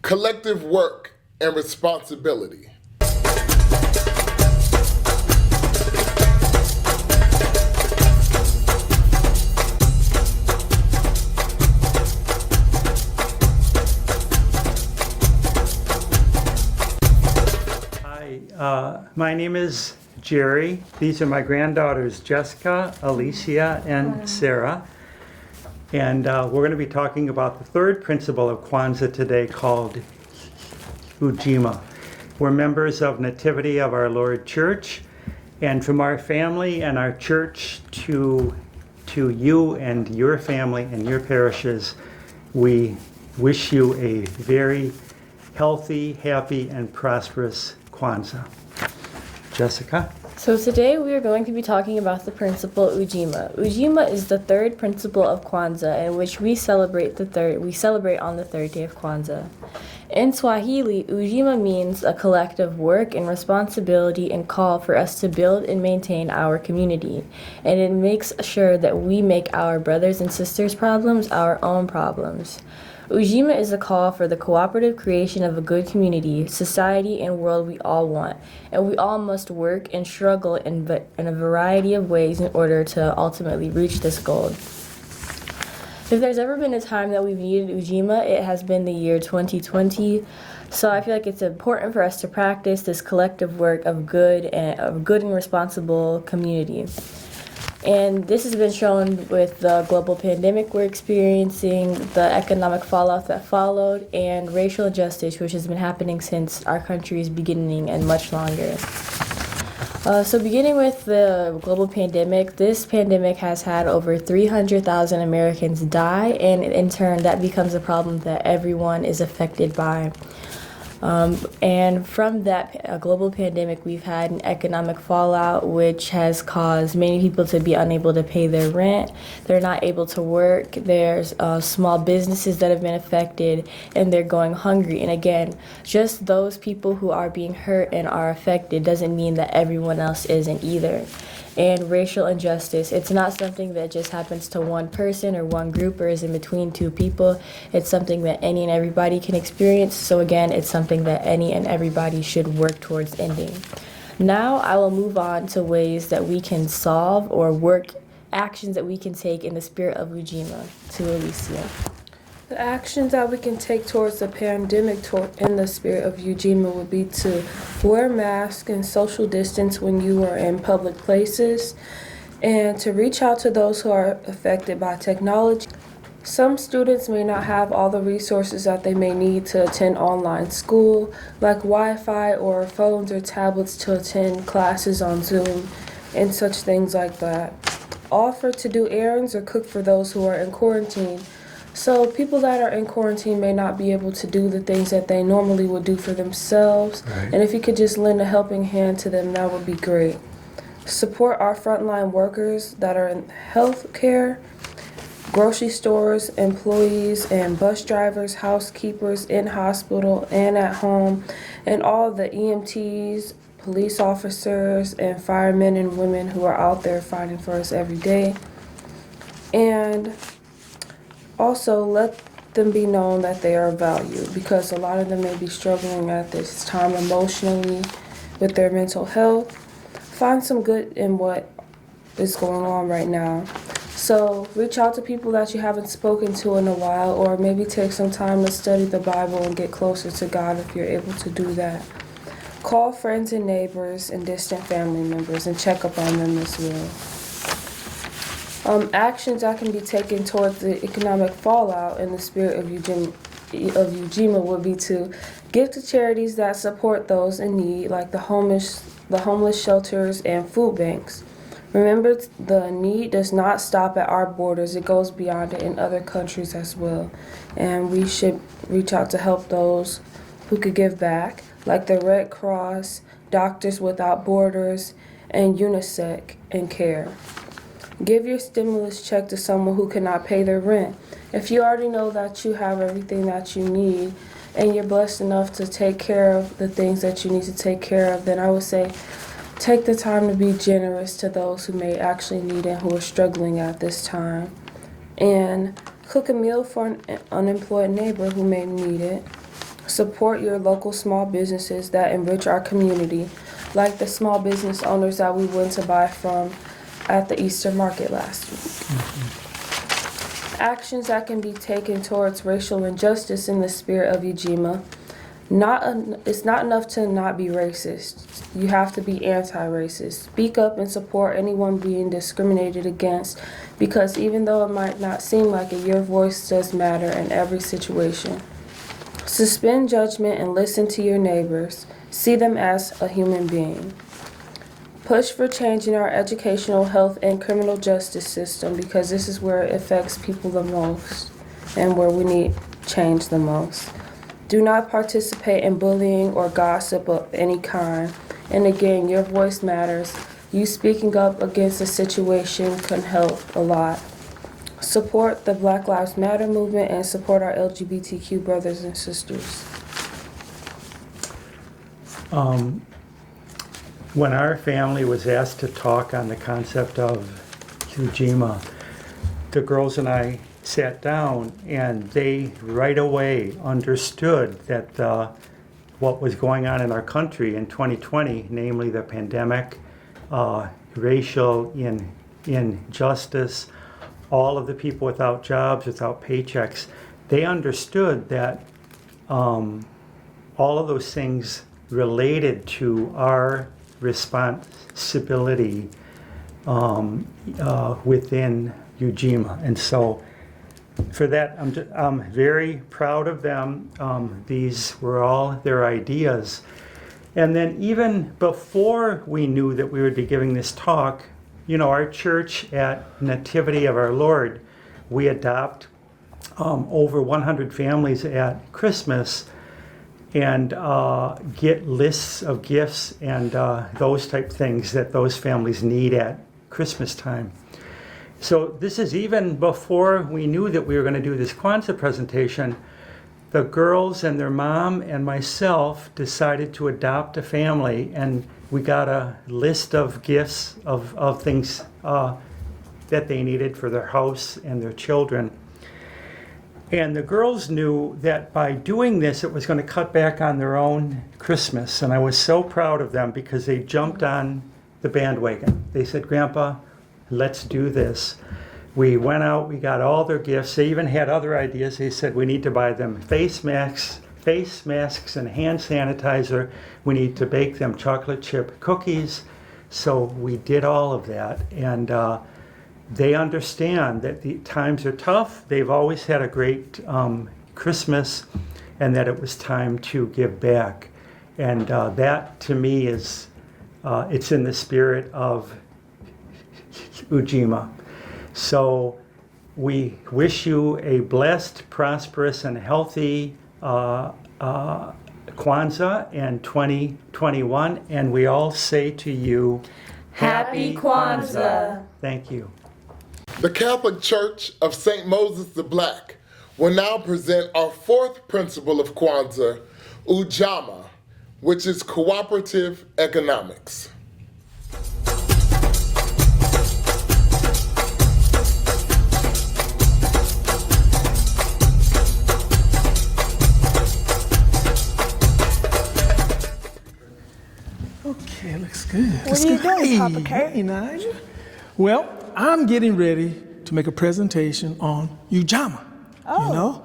collective work and responsibility. Hi, my name is Jerry. These are my granddaughters, Jessica, Alicia, and Sarah. And we're going to be talking about the third principle of Kwanzaa today, called Ujima. We're members of Nativity of our Lord Church, and from our family and our church to you and your family and your parishes, we wish you a very healthy, happy, and prosperous Kwanzaa. Jessica? So today we are going to be talking about the principle Ujima. Ujima is the third principle of Kwanzaa, in which we celebrate on the third day of Kwanzaa. In Swahili, Ujima means a collective work and responsibility and call for us to build and maintain our community. And it makes sure that we make our brothers and sisters' problems our own problems. Ujima is a call for the cooperative creation of a good community, society, and world we all want, and we all must work and struggle in a variety of ways in order to ultimately reach this goal. If there's ever been a time that we've needed Ujima, it has been the year 2020. So I feel like it's important for us to practice this collective work of good and responsible community. And this has been shown with the global pandemic we're experiencing, the economic fallout that followed, and racial injustice, which has been happening since our country's beginning and much longer. So beginning with the global pandemic, this pandemic has had over 300,000 Americans die, and in turn that becomes a problem that everyone is affected by. And from that global pandemic, we've had an economic fallout, which has caused many people to be unable to pay their rent. They're not able to work. There's small businesses that have been affected, and they're going hungry. And again, just those people who are being hurt and are affected doesn't mean that everyone else isn't either. And racial injustice, it's not something that just happens to one person or one group or is in between two people. It's something that any and everybody can experience. So again, it's something that any and everybody should work towards ending. Now I will move on to ways that we can solve or work actions that we can take in the spirit of Ujima. To Alicia. The actions that we can take towards the pandemic in the spirit of Ujima would be to wear masks and social distance when you are in public places, and to reach out to those who are affected by technology. Some students may not have all the resources that they may need to attend online school, like Wi-Fi or phones or tablets to attend classes on Zoom and such things like that. Offer to do errands or cook for those who are in quarantine. So people that are in quarantine may not be able to do the things that they normally would do for themselves. Right. And if you could just lend a helping hand to them, that would be great. Support our frontline workers that are in healthcare, grocery stores, employees, and bus drivers, housekeepers in hospital and at home, and all the EMTs, police officers, and firemen and women who are out there fighting for us every day. And also, let them be known that they are valued, because a lot of them may be struggling at this time emotionally with their mental health. Find some good in what is going on right now. So reach out to people that you haven't spoken to in a while, or maybe take some time to study the Bible and get closer to God if you're able to do that. Call friends and neighbors and distant family members and check up on them as well. Actions that can be taken towards the economic fallout in the spirit of Ujima would be to give to charities that support those in need, like the homeless shelters and food banks. Remember, the need does not stop at our borders. It goes beyond it in other countries as well. And we should reach out to help those who could give back, like the Red Cross, Doctors Without Borders, and UNICEF and CARE. Give your stimulus check to someone who cannot pay their rent. If you already know that you have everything that you need and you're blessed enough to take care of the things that you need to take care of, then I would say take the time to be generous to those who may actually need it, who are struggling at this time. And cook a meal for an unemployed neighbor who may need it. Support your local small businesses that enrich our community, like the small business owners that we went to buy from at the Easter market last week. Mm-hmm. Actions that can be taken towards racial injustice in the spirit of Ujima. It's not enough to not be racist. You have to be anti-racist. Speak up and support anyone being discriminated against, because even though it might not seem like it, your voice does matter in every situation. Suspend judgment and listen to your neighbors. See them as a human being. Push for change in our educational, health, and criminal justice system, because this is where it affects people the most and where we need change the most. Do not participate in bullying or gossip of any kind. And again, your voice matters. You speaking up against a situation can help a lot. Support the Black Lives Matter movement and support our LGBTQ brothers and sisters. When our family was asked to talk on the concept of Ujima, the girls and I sat down and they right away understood that what was going on in our country in 2020, namely the pandemic, racial injustice, all of the people without jobs, without paychecks, they understood that all of those things related to our responsibility within Ujima. And so for that, I'm very proud of them. These were all their ideas. And then even before we knew that we would be giving this talk, you know, our church at Nativity of our Lord, we adopt over 100 families at Christmas and get lists of gifts and those type things that those families need at Christmas time. So this is even before we knew that we were going to do this Kwanzaa presentation. The girls and their mom and myself decided to adopt a family, and we got a list of gifts of things that they needed for their house and their children. And the girls knew that by doing this, it was going to cut back on their own Christmas. And I was so proud of them because they jumped on the bandwagon. They said, "Grandpa, let's do this." We went out, we got all their gifts. They even had other ideas. They said, we need to buy them face masks and hand sanitizer. We need to bake them chocolate chip cookies. So we did all of that. And they understand that the times are tough. They've always had a great Christmas, and that it was time to give back. And that to me is, it's in the spirit of Ujima. So we wish you a blessed, prosperous, and healthy Kwanzaa in 2021, and we all say to you, Happy Kwanzaa! Thank you. The Catholic Church of St. Moses the Black will now present our fourth principle of Kwanzaa, Ujamaa, which is cooperative economics. Okay, looks good. What are you doing, Papa Kurt? Hey, Nigel. Well, I'm getting ready to make a presentation on Ujamaa. Oh. You know,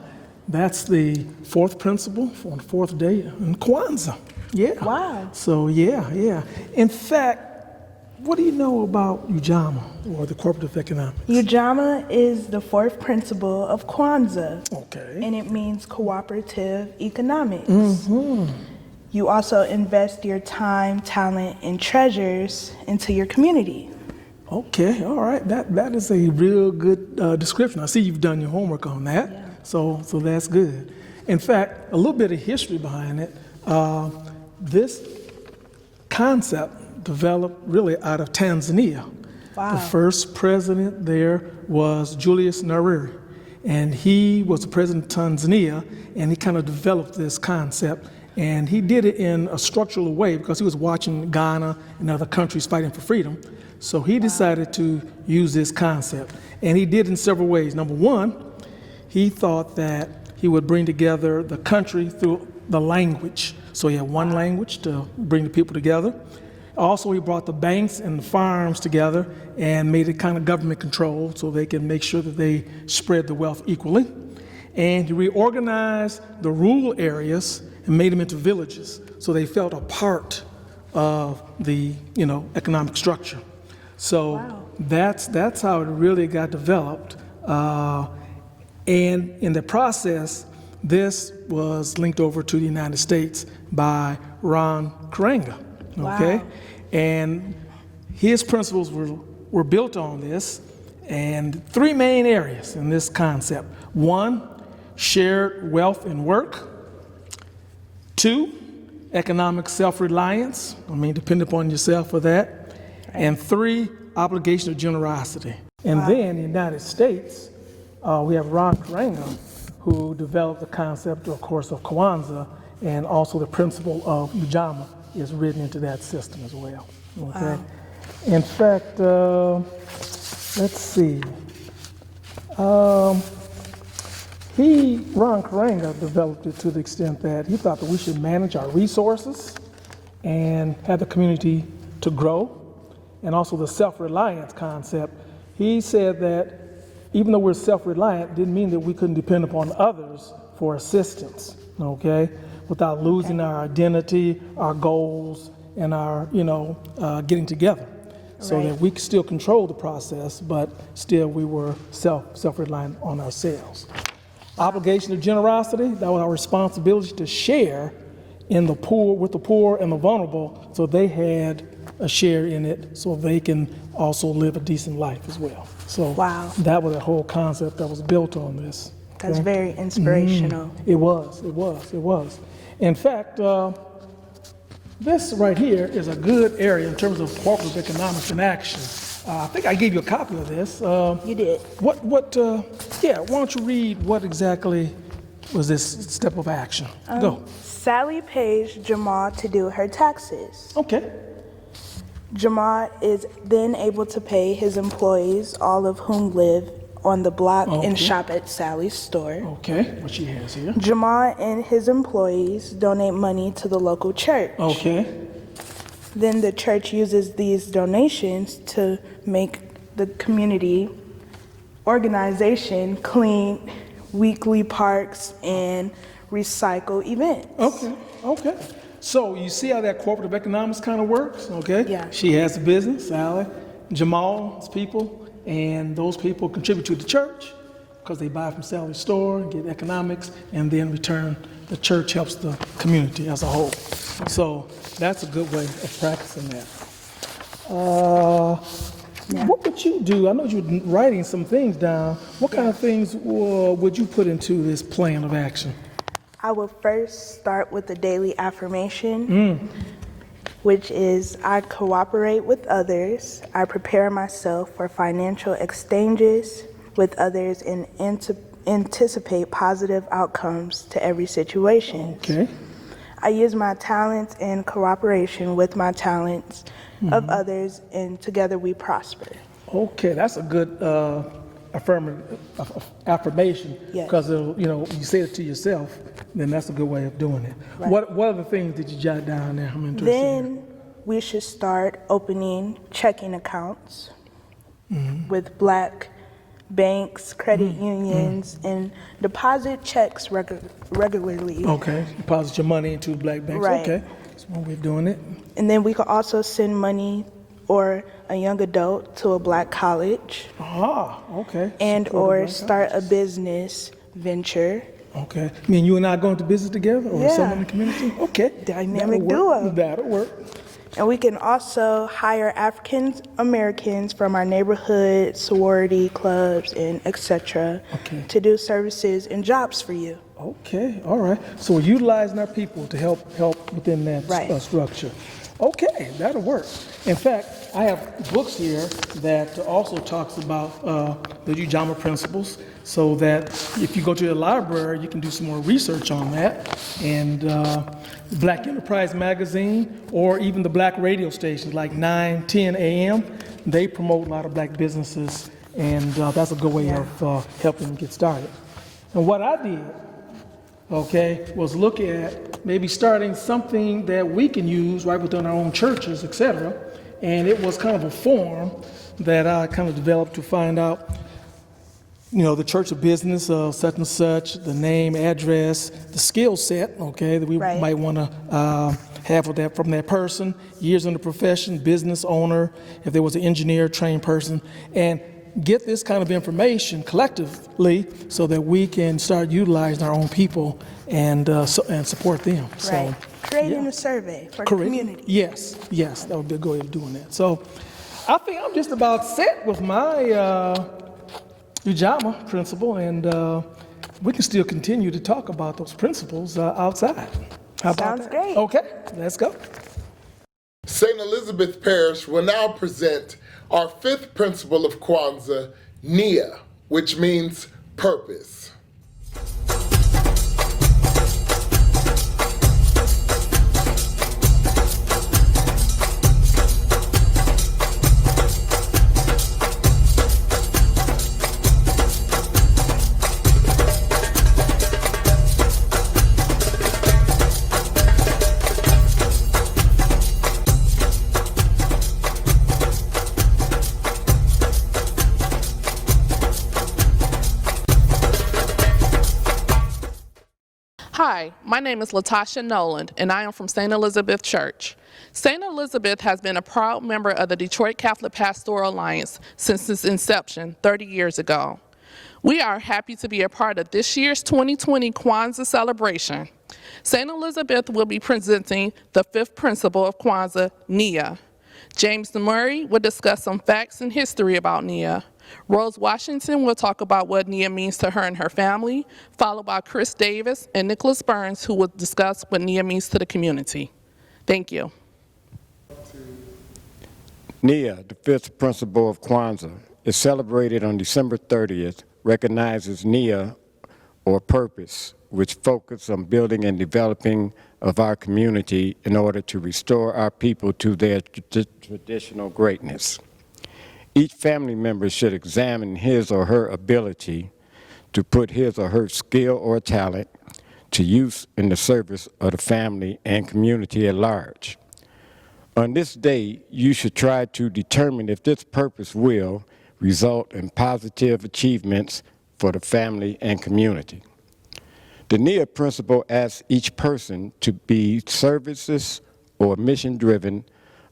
that's the fourth principle on the fourth day in Kwanzaa. Yeah. Wow. So, yeah. In fact, what do you know about Ujamaa or the cooperative economics? Ujamaa is the fourth principle of Kwanzaa. Okay. And it means cooperative economics. Mm-hmm. You also invest your time, talent, and treasures into your community. Okay, all right. That is a real good description. I see you've done your homework on that. Yeah. So that's good. In fact, a little bit of history behind it. This concept developed really out of Tanzania. Wow. The first president there was Julius Nyerere, and he was the president of Tanzania, and he kind of developed this concept. And he did it in a structural way because he was watching Ghana and other countries fighting for freedom. So he decided to use this concept. And he did in several ways. Number one, he thought that he would bring together the country through the language. So he had one language to bring the people together. Also, he brought the banks and the farms together and made it kind of government controlled so they can make sure that they spread the wealth equally. And he reorganized the rural areas and made them into villages so they felt a part of the economic structure. So wow. that's how it really got developed. And in the process, this was linked over to the United States by Ron Karenga. Okay, wow. And his principles were built on this, and three main areas in this concept. One, shared wealth and work. Two, economic self-reliance. Depend upon yourself for that. And three, obligation of generosity. And then in the United States, we have Ron Karenga, who developed the concept, of course, of Kwanzaa, and also the principle of Ujamaa is written into that system as well. Okay. Wow. In fact, let's see. Ron Karenga developed it to the extent that he thought that we should manage our resources and have the community to grow, and also the self-reliance concept. He said that even though we're self-reliant, didn't mean that we couldn't depend upon others for assistance, okay? Without losing our identity, our goals, and our, getting together. So that we could still control the process, but still we were self-reliant on ourselves. Obligation of generosity, that was our responsibility to share in the poor, with the poor and the vulnerable, so they had a share in it, so they can also live a decent life as well. So that was a whole concept that was built on this. Okay? That's very inspirational. It was. In fact, this right here is a good area in terms of cooperative economics in action. I think I gave you a copy of this. You did. Why don't you read what exactly was this step of action? Go. Sally pays Jamal to do her taxes. Okay. Jamal is then able to pay his employees, all of whom live on the block and shop at Sally's store. Okay, what she has here. Jamal and his employees donate money to the local church. Okay. Then the church uses these donations to make the community organization clean weekly parks and recycle events. Okay. So you see how that cooperative economics kind of works, okay? Yeah. She has a business, Sally, Jamal's people, and those people contribute to the church because they buy from Sally's store and get economics, and then in return, the church helps the community as a whole. So that's a good way of practicing that. What would you do? I know you're writing some things down. What kind of things would you put into this plan of action? I will first start with the daily affirmation, which is I cooperate with others, I prepare myself for financial exchanges with others, and anticipate positive outcomes to every situation. Okay. I use my talents in cooperation with my talents of others, and together we prosper. Okay, that's a good affirmation, because you say it to yourself, then that's a good way of doing it. Right. What other things did you jot down there? I'm interested. Then we should start opening checking accounts with Black banks, credit unions, and deposit checks regularly. Okay, deposit your money into Black banks. Right. Okay, that's one way of doing it. And then we could also send money or a young adult to a Black college. Okay. And or start a business venture. Okay. I mean, you and I going to business together, or someone in the community? Okay. Dynamic duo. That'll work. And we can also hire African Americans from our neighborhood, sorority clubs, and etc. to do services and jobs for you. Okay, all right. So we're utilizing our people to help within that structure. Okay, that'll work. In fact, I have books here that also talks about the Ujamaa principles, so that if you go to the library, you can do some more research on that. And Black Enterprise Magazine, or even the Black radio stations like 9, 10 a.m., they promote a lot of Black businesses, and that's a good way of helping them get started. And what I did, was look at maybe starting something that we can use right within our own churches, etc. And it was kind of a form that I kind of developed to find out, the church of business of such and such, the name, address, the skill set, that we might want to have from that person, years in the profession, business owner, if there was an engineer, trained person, and get this kind of information collectively so that we can start utilizing our own people and support them. Right. So, creating a survey for the community. Yes, that would be a good way of doing that. So I think I'm just about set with my Ujamaa principle, and we can still continue to talk about those principles outside. How about Sounds that? great. Okay, let's go. St. Elizabeth Parish will now present our fifth principle of Kwanzaa, Nia, which means purpose. Hi, my name is Latasha Noland, and I am from St. Elizabeth Church. St. Elizabeth has been a proud member of the Detroit Catholic Pastoral Alliance since its inception 30 years ago. We are happy to be a part of this year's 2020 Kwanzaa celebration. St. Elizabeth will be presenting the fifth principle of Kwanzaa, Nia. James Murray will discuss some facts and history about Nia. Rose Washington will talk about what Nia means to her and her family, followed by Chris Davis and Nicholas Burns, who will discuss what Nia means to the community. Thank you. Nia, the fifth principle of Kwanzaa, is celebrated on December 30th, recognizes Nia, or purpose, which focuses on building and developing of our community in order to restore our people to their traditional greatness. Each family member should examine his or her ability to put his or her skill or talent to use in the service of the family and community at large. On this day, you should try to determine if this purpose will result in positive achievements for the family and community. The NIA principle asks each person to be services or mission-driven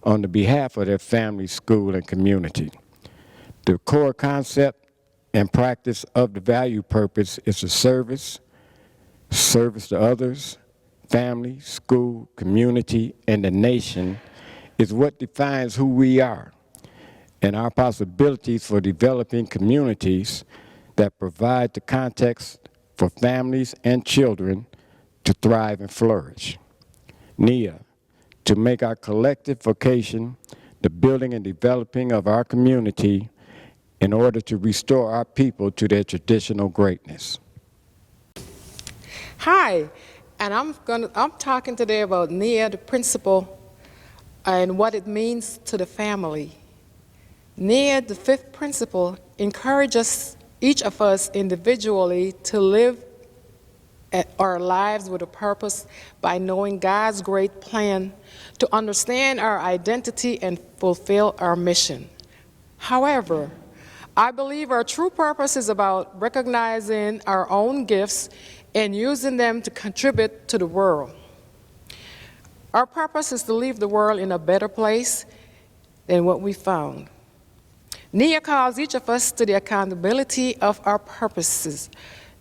on the behalf of their family, school, and community. The core concept and practice of the value purpose is the service to others, family, school, community, and the nation is what defines who we are and our possibilities for developing communities that provide the context for families and children to thrive and flourish. NIA, to make our collective vocation the building and developing of our community in order to restore our people to their traditional greatness. Hi, and I'm talking today about NIA, the principle, and what it means to the family. NIA, the fifth principle, encourages each of us individually to live our lives with a purpose by knowing God's great plan, to understand our identity and fulfill our mission. However, I believe our true purpose is about recognizing our own gifts and using them to contribute to the world. Our purpose is to leave the world in a better place than what we found. NIA calls each of us to the accountability of our purposes.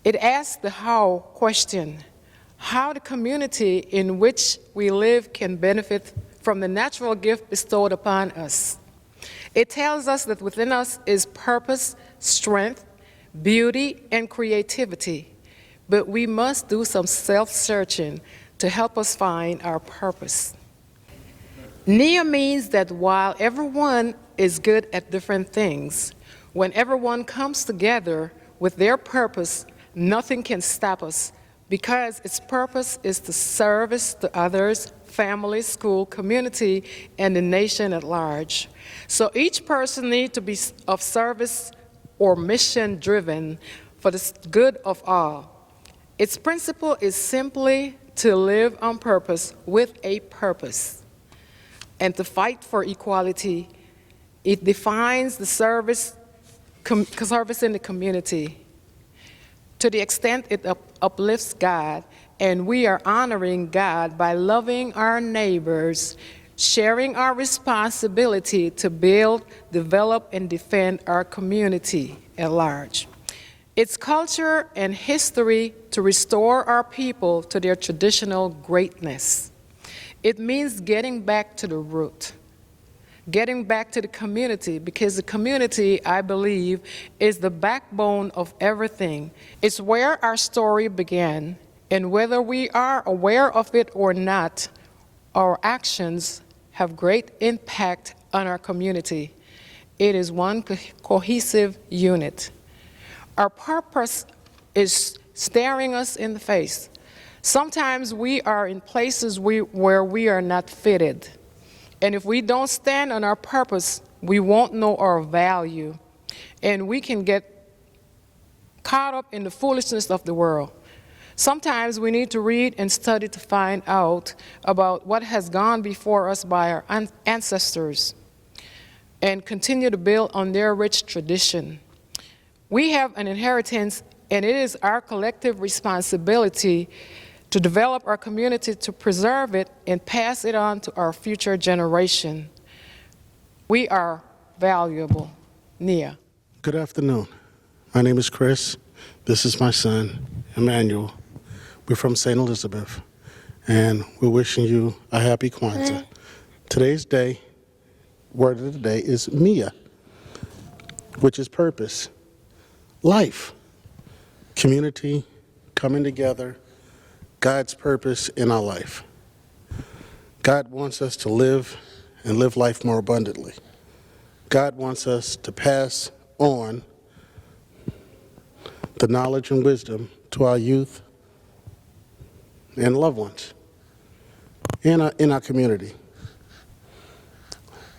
It asks the how question, how the community in which we live can benefit from the natural gift bestowed upon us. It tells us that within us is purpose, strength, beauty, and creativity, but we must do some self-searching to help us find our purpose. NIA means that while everyone is good at different things, when everyone comes together with their purpose, nothing can stop us because its purpose is to service to others, family, school, community, and the nation at large. So each person needs to be of service or mission-driven for the good of all. Its principle is simply to live on purpose with a purpose and to fight for equality. It defines the service in the community to the extent it uplifts God, and we are honoring God by loving our neighbors, sharing our responsibility to build, develop, and defend our community at large. Its culture and history to restore our people to their traditional greatness. It means getting back to the root, getting back to the community, because the community, I believe, is the backbone of everything. It's where our story began, and whether we are aware of it or not, our actions have great impact on our community. It is one cohesive unit. Our purpose is staring us in the face. Sometimes we are in places where we are not fitted. And if we don't stand on our purpose, we won't know our value. And we can get caught up in the foolishness of the world. Sometimes we need to read and study to find out about what has gone before us by our ancestors and continue to build on their rich tradition. We have an inheritance, and it is our collective responsibility to develop our community, to preserve it, and pass it on to our future generation. We are valuable. Nia. Good afternoon. My name is Chris. This is my son, Emmanuel. We're from St. Elizabeth, and we're wishing you a happy Kwanzaa. Today's day, word of the day is Mia, which is purpose, life, community, coming together, God's purpose in our life. God wants us to live and live life more abundantly. God wants us to pass on the knowledge and wisdom to our youth and loved ones in our community.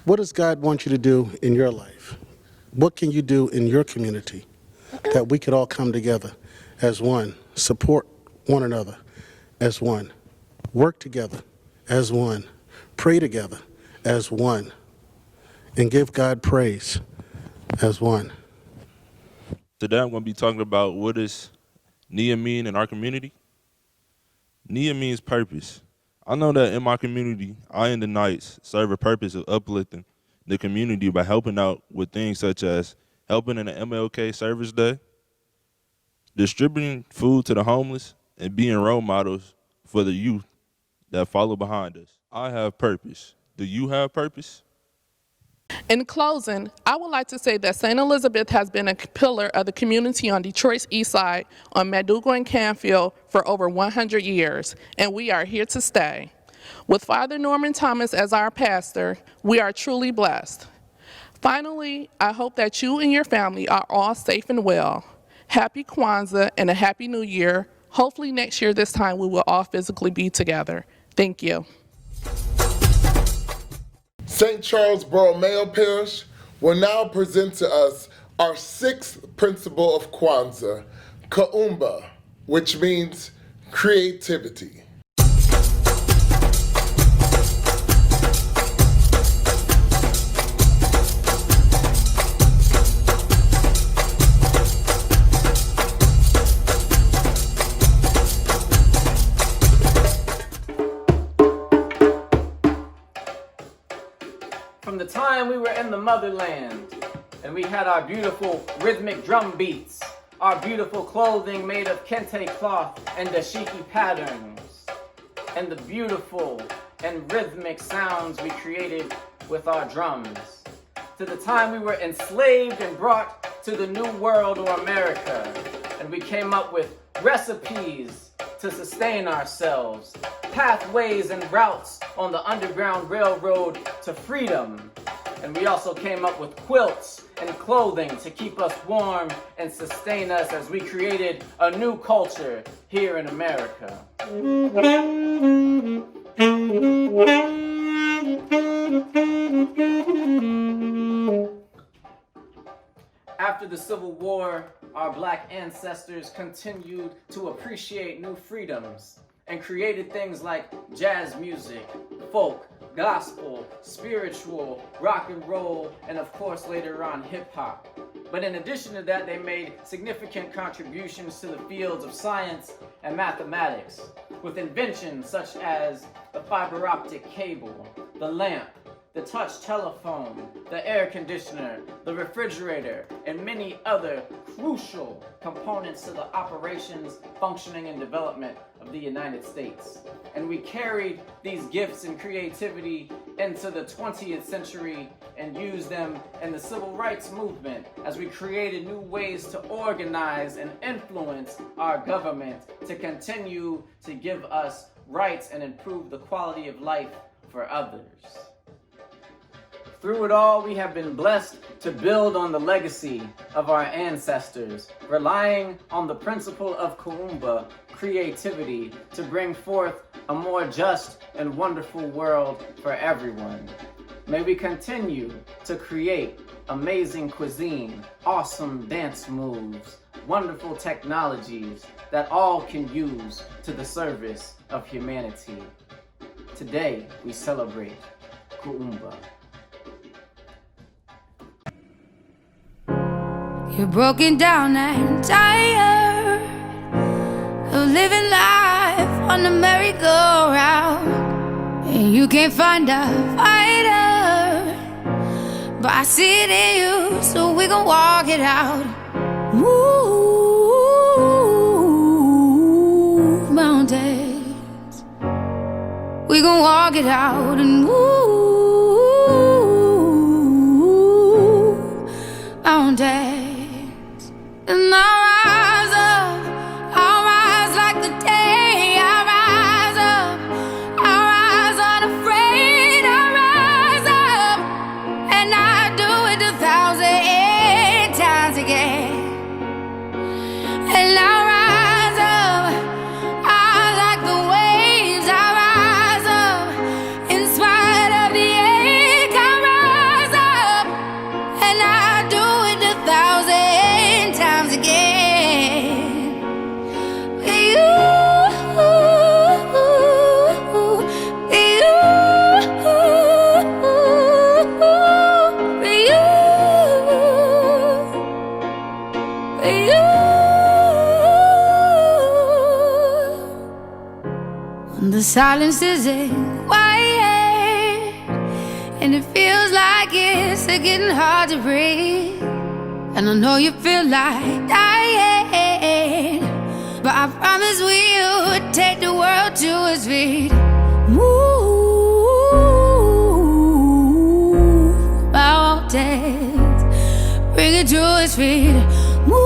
What does God want you to do in your life? What can you do in your community that we could all come together as one, support one another as one, work together as one, pray together as one, and give God praise as one? Today I'm going to be talking about what does Nia mean in our community. Nia means purpose. I know that in my community, I and the Knights serve a purpose of uplifting the community by helping out with things such as helping in the MLK Service Day, distributing food to the homeless, and being role models for the youth that follow behind us. I have purpose. Do you have purpose? In closing, I would like to say that St. Elizabeth has been a pillar of the community on Detroit's east side on Maduga and Canfield for over 100 years, and we are here to stay. With Father Norman Thomas as our pastor, we are truly blessed. Finally, I hope that you and your family are all safe and well. Happy Kwanzaa and a Happy New Year. Hopefully next year this time we will all physically be together. Thank you. St. Charles Borromeo Parish will now present to us our sixth principle of Kwanzaa, Kuumba, which means creativity. From the time we were in the motherland and we had our beautiful rhythmic drum beats, our beautiful clothing made of kente cloth and dashiki patterns, and the beautiful and rhythmic sounds we created with our drums, to the time we were enslaved and brought to the New World or America, and we came up with recipes to sustain ourselves, pathways and routes on the Underground Railroad to freedom. And we also came up with quilts and clothing to keep us warm and sustain us as we created a new culture here in America. After the Civil War, our black ancestors continued to appreciate new freedoms and created things like jazz music, folk, gospel, spiritual, rock and roll, and of course later on hip hop. But in addition to that, they made significant contributions to the fields of science and mathematics, with inventions such as the fiber optic cable, the lamp, the touch telephone, the air conditioner, the refrigerator, and many other crucial components to the operations, functioning, and development of the United States. And we carried these gifts and creativity into the 20th century and used them in the civil rights movement as we created new ways to organize and influence our government to continue to give us rights and improve the quality of life for others. Through it all, we have been blessed to build on the legacy of our ancestors, relying on the principle of Kuumba, creativity, to bring forth a more just and wonderful world for everyone. May we continue to create amazing cuisine, awesome dance moves, wonderful technologies that all can use to the service of humanity. Today, we celebrate Kuumba. You're broken down and tired of living life on the merry-go-round, and you can't find a fighter, but I see it in you, so we gon' walk it out. Move mountains, we gon' walk it out and move mountains. And I'll rise up, I'll rise like the day. I'll rise up, I'll rise unafraid. I'll rise up, and I'll do it 1,000 times again. And I'll rise up, I'll like the waves. I'll rise up, in spite of the ache. I'll rise up, and I'll do it 1,000 times again. You, the silence isn't quiet, and it feels like it's getting hard to breathe. And I know you feel like dying, but I promise we'll take the world to its feet. Move mountains, bring it to its feet. Move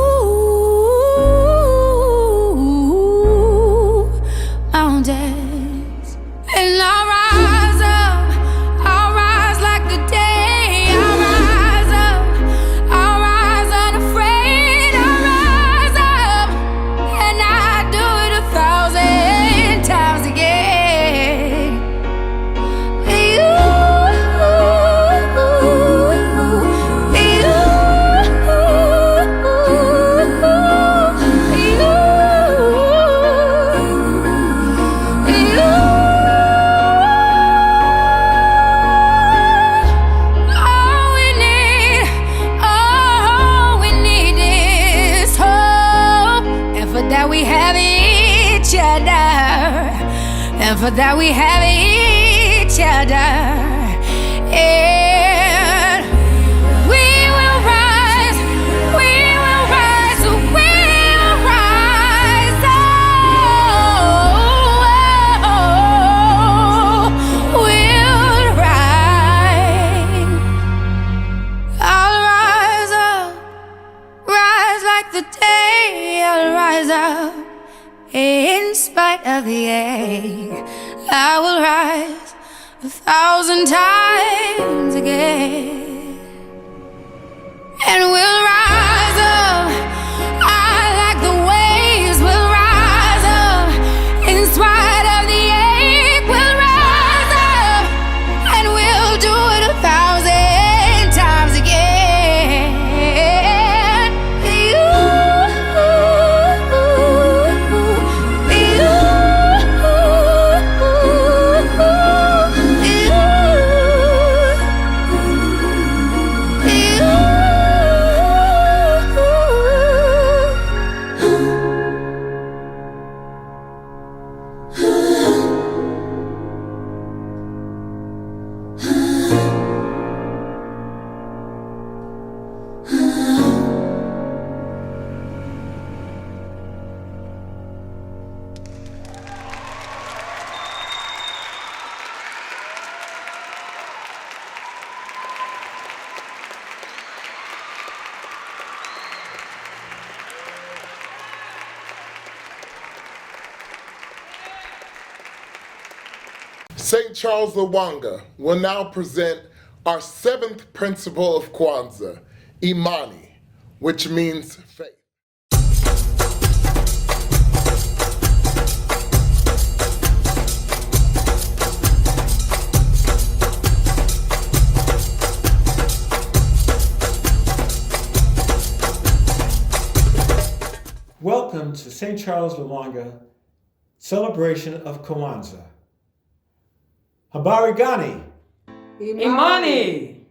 mountains. And I'll rise up, I'll rise like the day. I'll rise up, I'll rise unafraid. I'll rise up, and I'll do it 1,000 times again. And for that we have each other. And we will rise, we will rise, we will rise. Oh, we'll rise. I'll rise up, rise like the day. I'll rise up. In spite of the ache, I will rise 1,000 times again. And we'll rise up, I like the waves. We'll rise up, in spite of the ache. We'll rise up, and we'll do it 1,000 times again. St. Charles Lwanga will now present our 7th principle of Kwanzaa, Imani, which means faith. Welcome to St. Charles Lwanga celebration of Kwanzaa. Habari gani? Imani!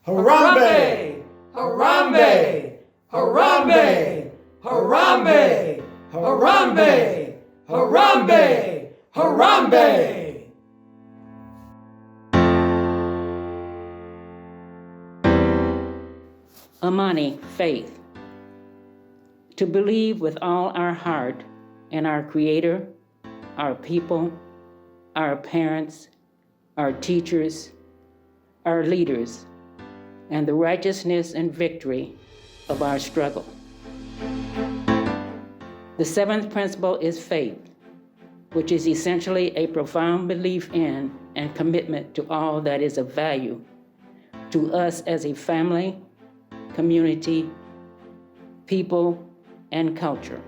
Harambe! Harambe! Harambe! Harambe! Harambe! Harambe! Harambe! Amani, faith. To believe with all our heart in our Creator, our people, our parents, our teachers, our leaders, and the righteousness and victory of our struggle. The seventh principle is faith, which is essentially a profound belief in and commitment to all that is of value to us as a family, community, people, and culture.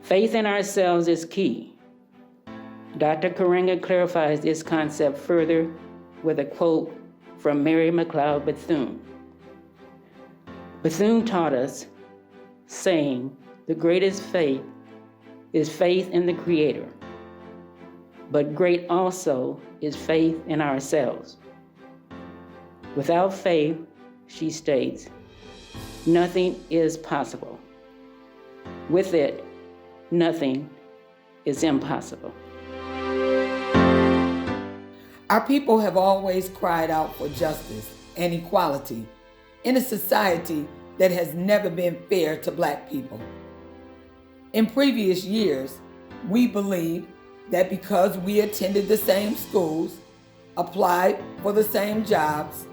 Faith in ourselves is key. Dr. Karenga clarifies this concept further with a quote from Mary McLeod Bethune. Bethune taught us, saying, "The greatest faith is faith in the Creator, but great also is faith in ourselves. Without faith," she states, "nothing is possible. With it, nothing is impossible." Our people have always cried out for justice and equality in a society that has never been fair to Black people. In previous years, we believed that because we attended the same schools, applied for the same jobs,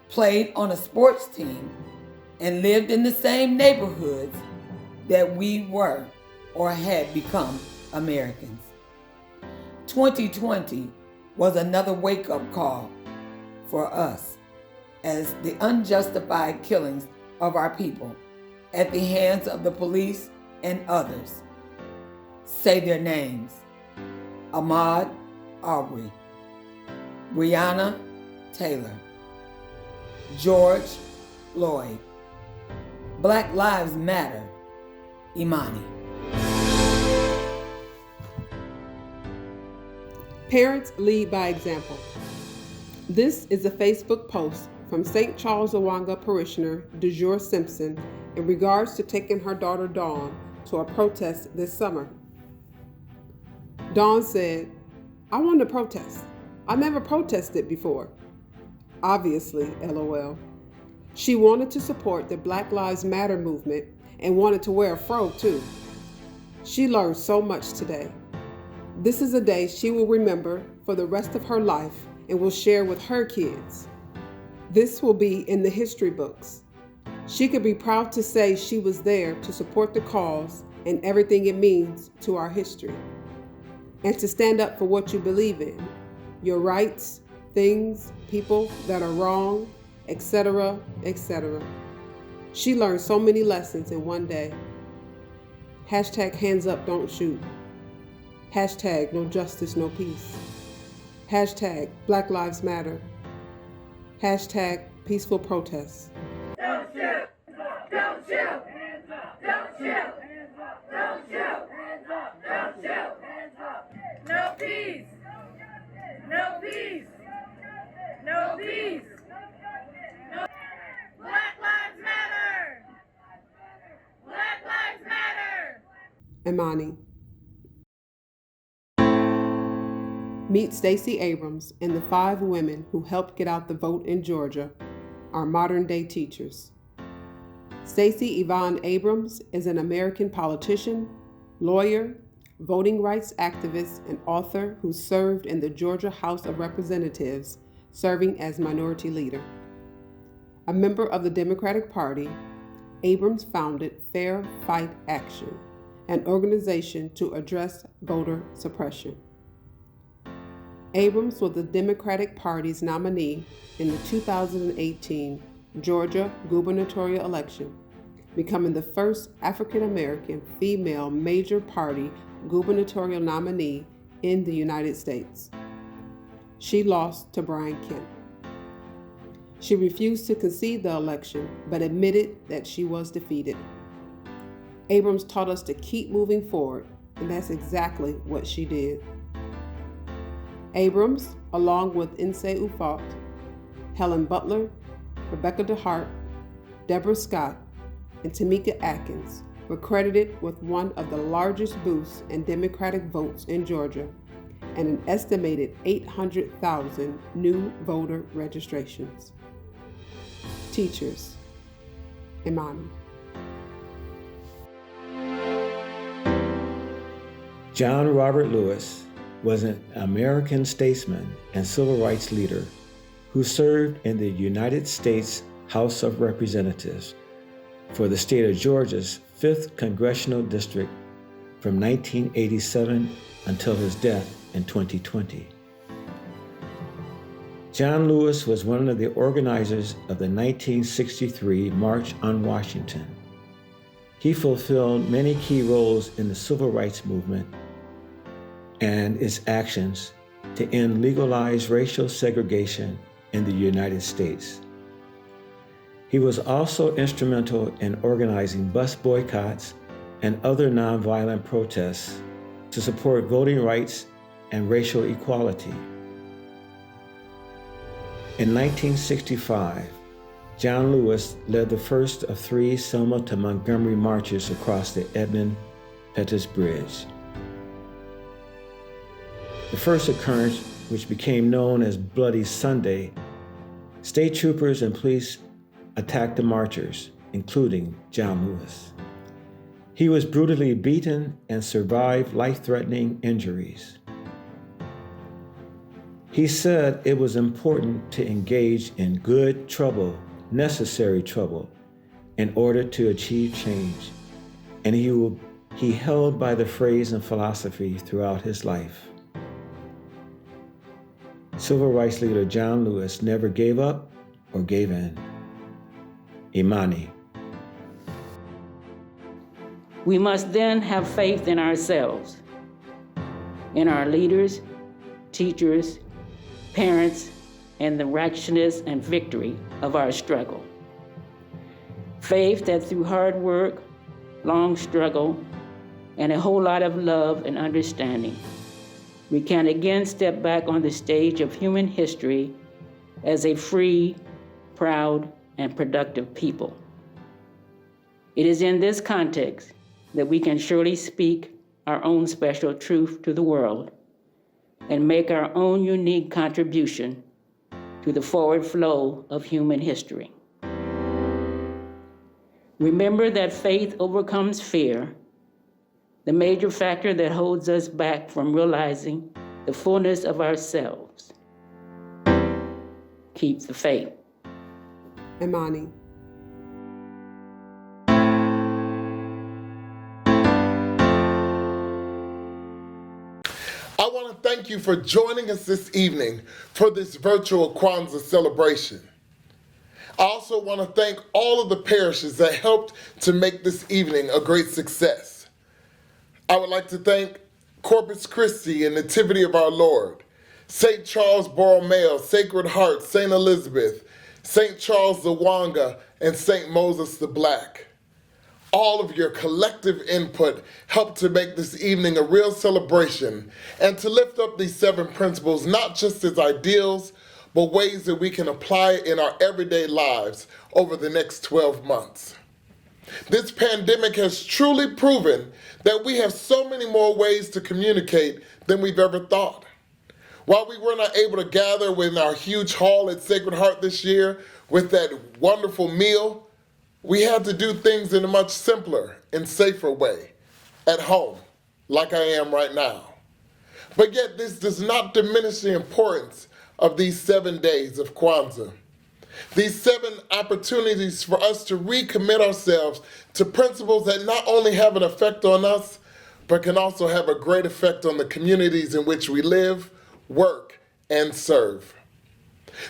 played on a sports team, and lived in the same neighborhoods, that we were or had become Americans. 2020 was another wake-up call for us as the unjustified killings of our people at the hands of the police and others. Say their names: Ahmaud Arbery, Breonna Taylor, George Floyd. Black Lives Matter, Imani. Parents lead by example. This is a Facebook post from St. Charles Lwanga parishioner DeJour Simpson in regards to taking her daughter Dawn to a protest this summer. Dawn said, "I want to protest. I never protested before." Obviously, LOL. She wanted to support the Black Lives Matter movement and wanted to wear a fro too. She learned so much today. This is a day she will remember for the rest of her life and will share with her kids. This will be in the history books. She could be proud to say she was there to support the cause and everything it means to our history. And to stand up for what you believe in, your rights, things, people that are wrong, etc., etc. She learned so many lessons in one day. Hashtag hands up, don't shoot. Hashtag no justice, no peace. Hashtag Black Lives Matter. Hashtag peaceful protests. Don't shoot! Don't shoot! Don't shoot! Don't shoot! Don't shoot! No peace! No peace! No peace! No. Black Lives Matter! Black Lives Matter! Imani. Meet Stacey Abrams and the 5 women who helped get out the vote in Georgia, our modern-day teachers. Stacey Yvonne Abrams is an American politician, lawyer, voting rights activist, and author who served in the Georgia House of Representatives, serving as minority leader. A member of the Democratic Party, Abrams founded Fair Fight Action, an organization to address voter suppression. Abrams was the Democratic Party's nominee in the 2018 Georgia gubernatorial election, becoming the first African-American female major party gubernatorial nominee in the United States. She lost to Brian Kemp. She refused to concede the election, but admitted that she was defeated. Abrams taught us to keep moving forward, and that's exactly what she did. Abrams, along with Nsé Ufot, Helen Butler, Rebecca DeHart, Deborah Scott, and Tamika Atkins, were credited with one of the largest boosts in Democratic votes in Georgia and an estimated 800,000 new voter registrations. Teachers, Imani. John Robert Lewis was an American statesman and civil rights leader who served in the United States House of Representatives for the state of Georgia's 5th Congressional District from 1987 until his death in 2020. John Lewis was one of the organizers of the 1963 March on Washington. He fulfilled many key roles in the civil rights movement and its actions to end legalized racial segregation in the United States. He was also instrumental in organizing bus boycotts and other nonviolent protests to support voting rights and racial equality. In 1965, John Lewis led the first of 3 Selma to Montgomery marches across the Edmund Pettus Bridge. The first occurrence, which became known as Bloody Sunday, state troopers and police attacked the marchers, including John Lewis. He was brutally beaten and survived life-threatening injuries. He said it was important to engage in good trouble, necessary trouble, in order to achieve change, and he held by the phrase and philosophy throughout his life. Civil rights leader John Lewis never gave up or gave in. Imani. We must then have faith in ourselves, in our leaders, teachers, parents, and the righteousness and victory of our struggle. Faith that through hard work, long struggle, and a whole lot of love and understanding, we can again step back on the stage of human history as a free, proud, and productive people. It is in this context that we can surely speak our own special truth to the world and make our own unique contribution to the forward flow of human history. Remember that faith overcomes fear, the major factor that holds us back from realizing the fullness of ourselves. Keep the faith. Imani. I want to thank you for joining us this evening for this virtual Kwanzaa celebration. I also want to thank all of the parishes that helped to make this evening a great success. I would like to thank Corpus Christi and Nativity of our Lord, St. Charles Borromeo, Sacred Heart, St. Elizabeth, St. Charles Lwanga, and St. Moses the Black. All of your collective input helped to make this evening a real celebration and to lift up these 7 principles, not just as ideals, but ways that we can apply it in our everyday lives over the next 12 months. This pandemic has truly proven that we have so many more ways to communicate than we've ever thought. While we were not able to gather in our huge hall at Sacred Heart this year with that wonderful meal, we had to do things in a much simpler and safer way, at home, like I am right now. But yet this does not diminish the importance of these 7 days of Kwanzaa. These 7 opportunities for us to recommit ourselves to principles that not only have an effect on us, but can also have a great effect on the communities in which we live, work, and serve.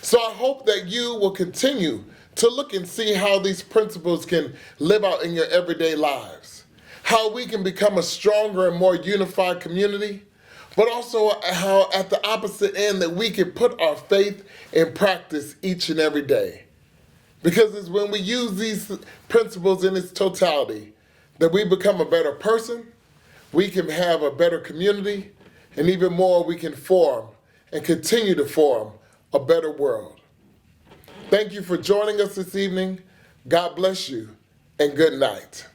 So I hope that you will continue to look and see how these principles can live out in your everyday lives, how we can become a stronger and more unified community, but also how at the opposite end that we can put our faith in practice each and every day. Because it's when we use these principles in its totality that we become a better person, we can have a better community, and even more, we can form and continue to form a better world. Thank you for joining us this evening. God bless you, and good night.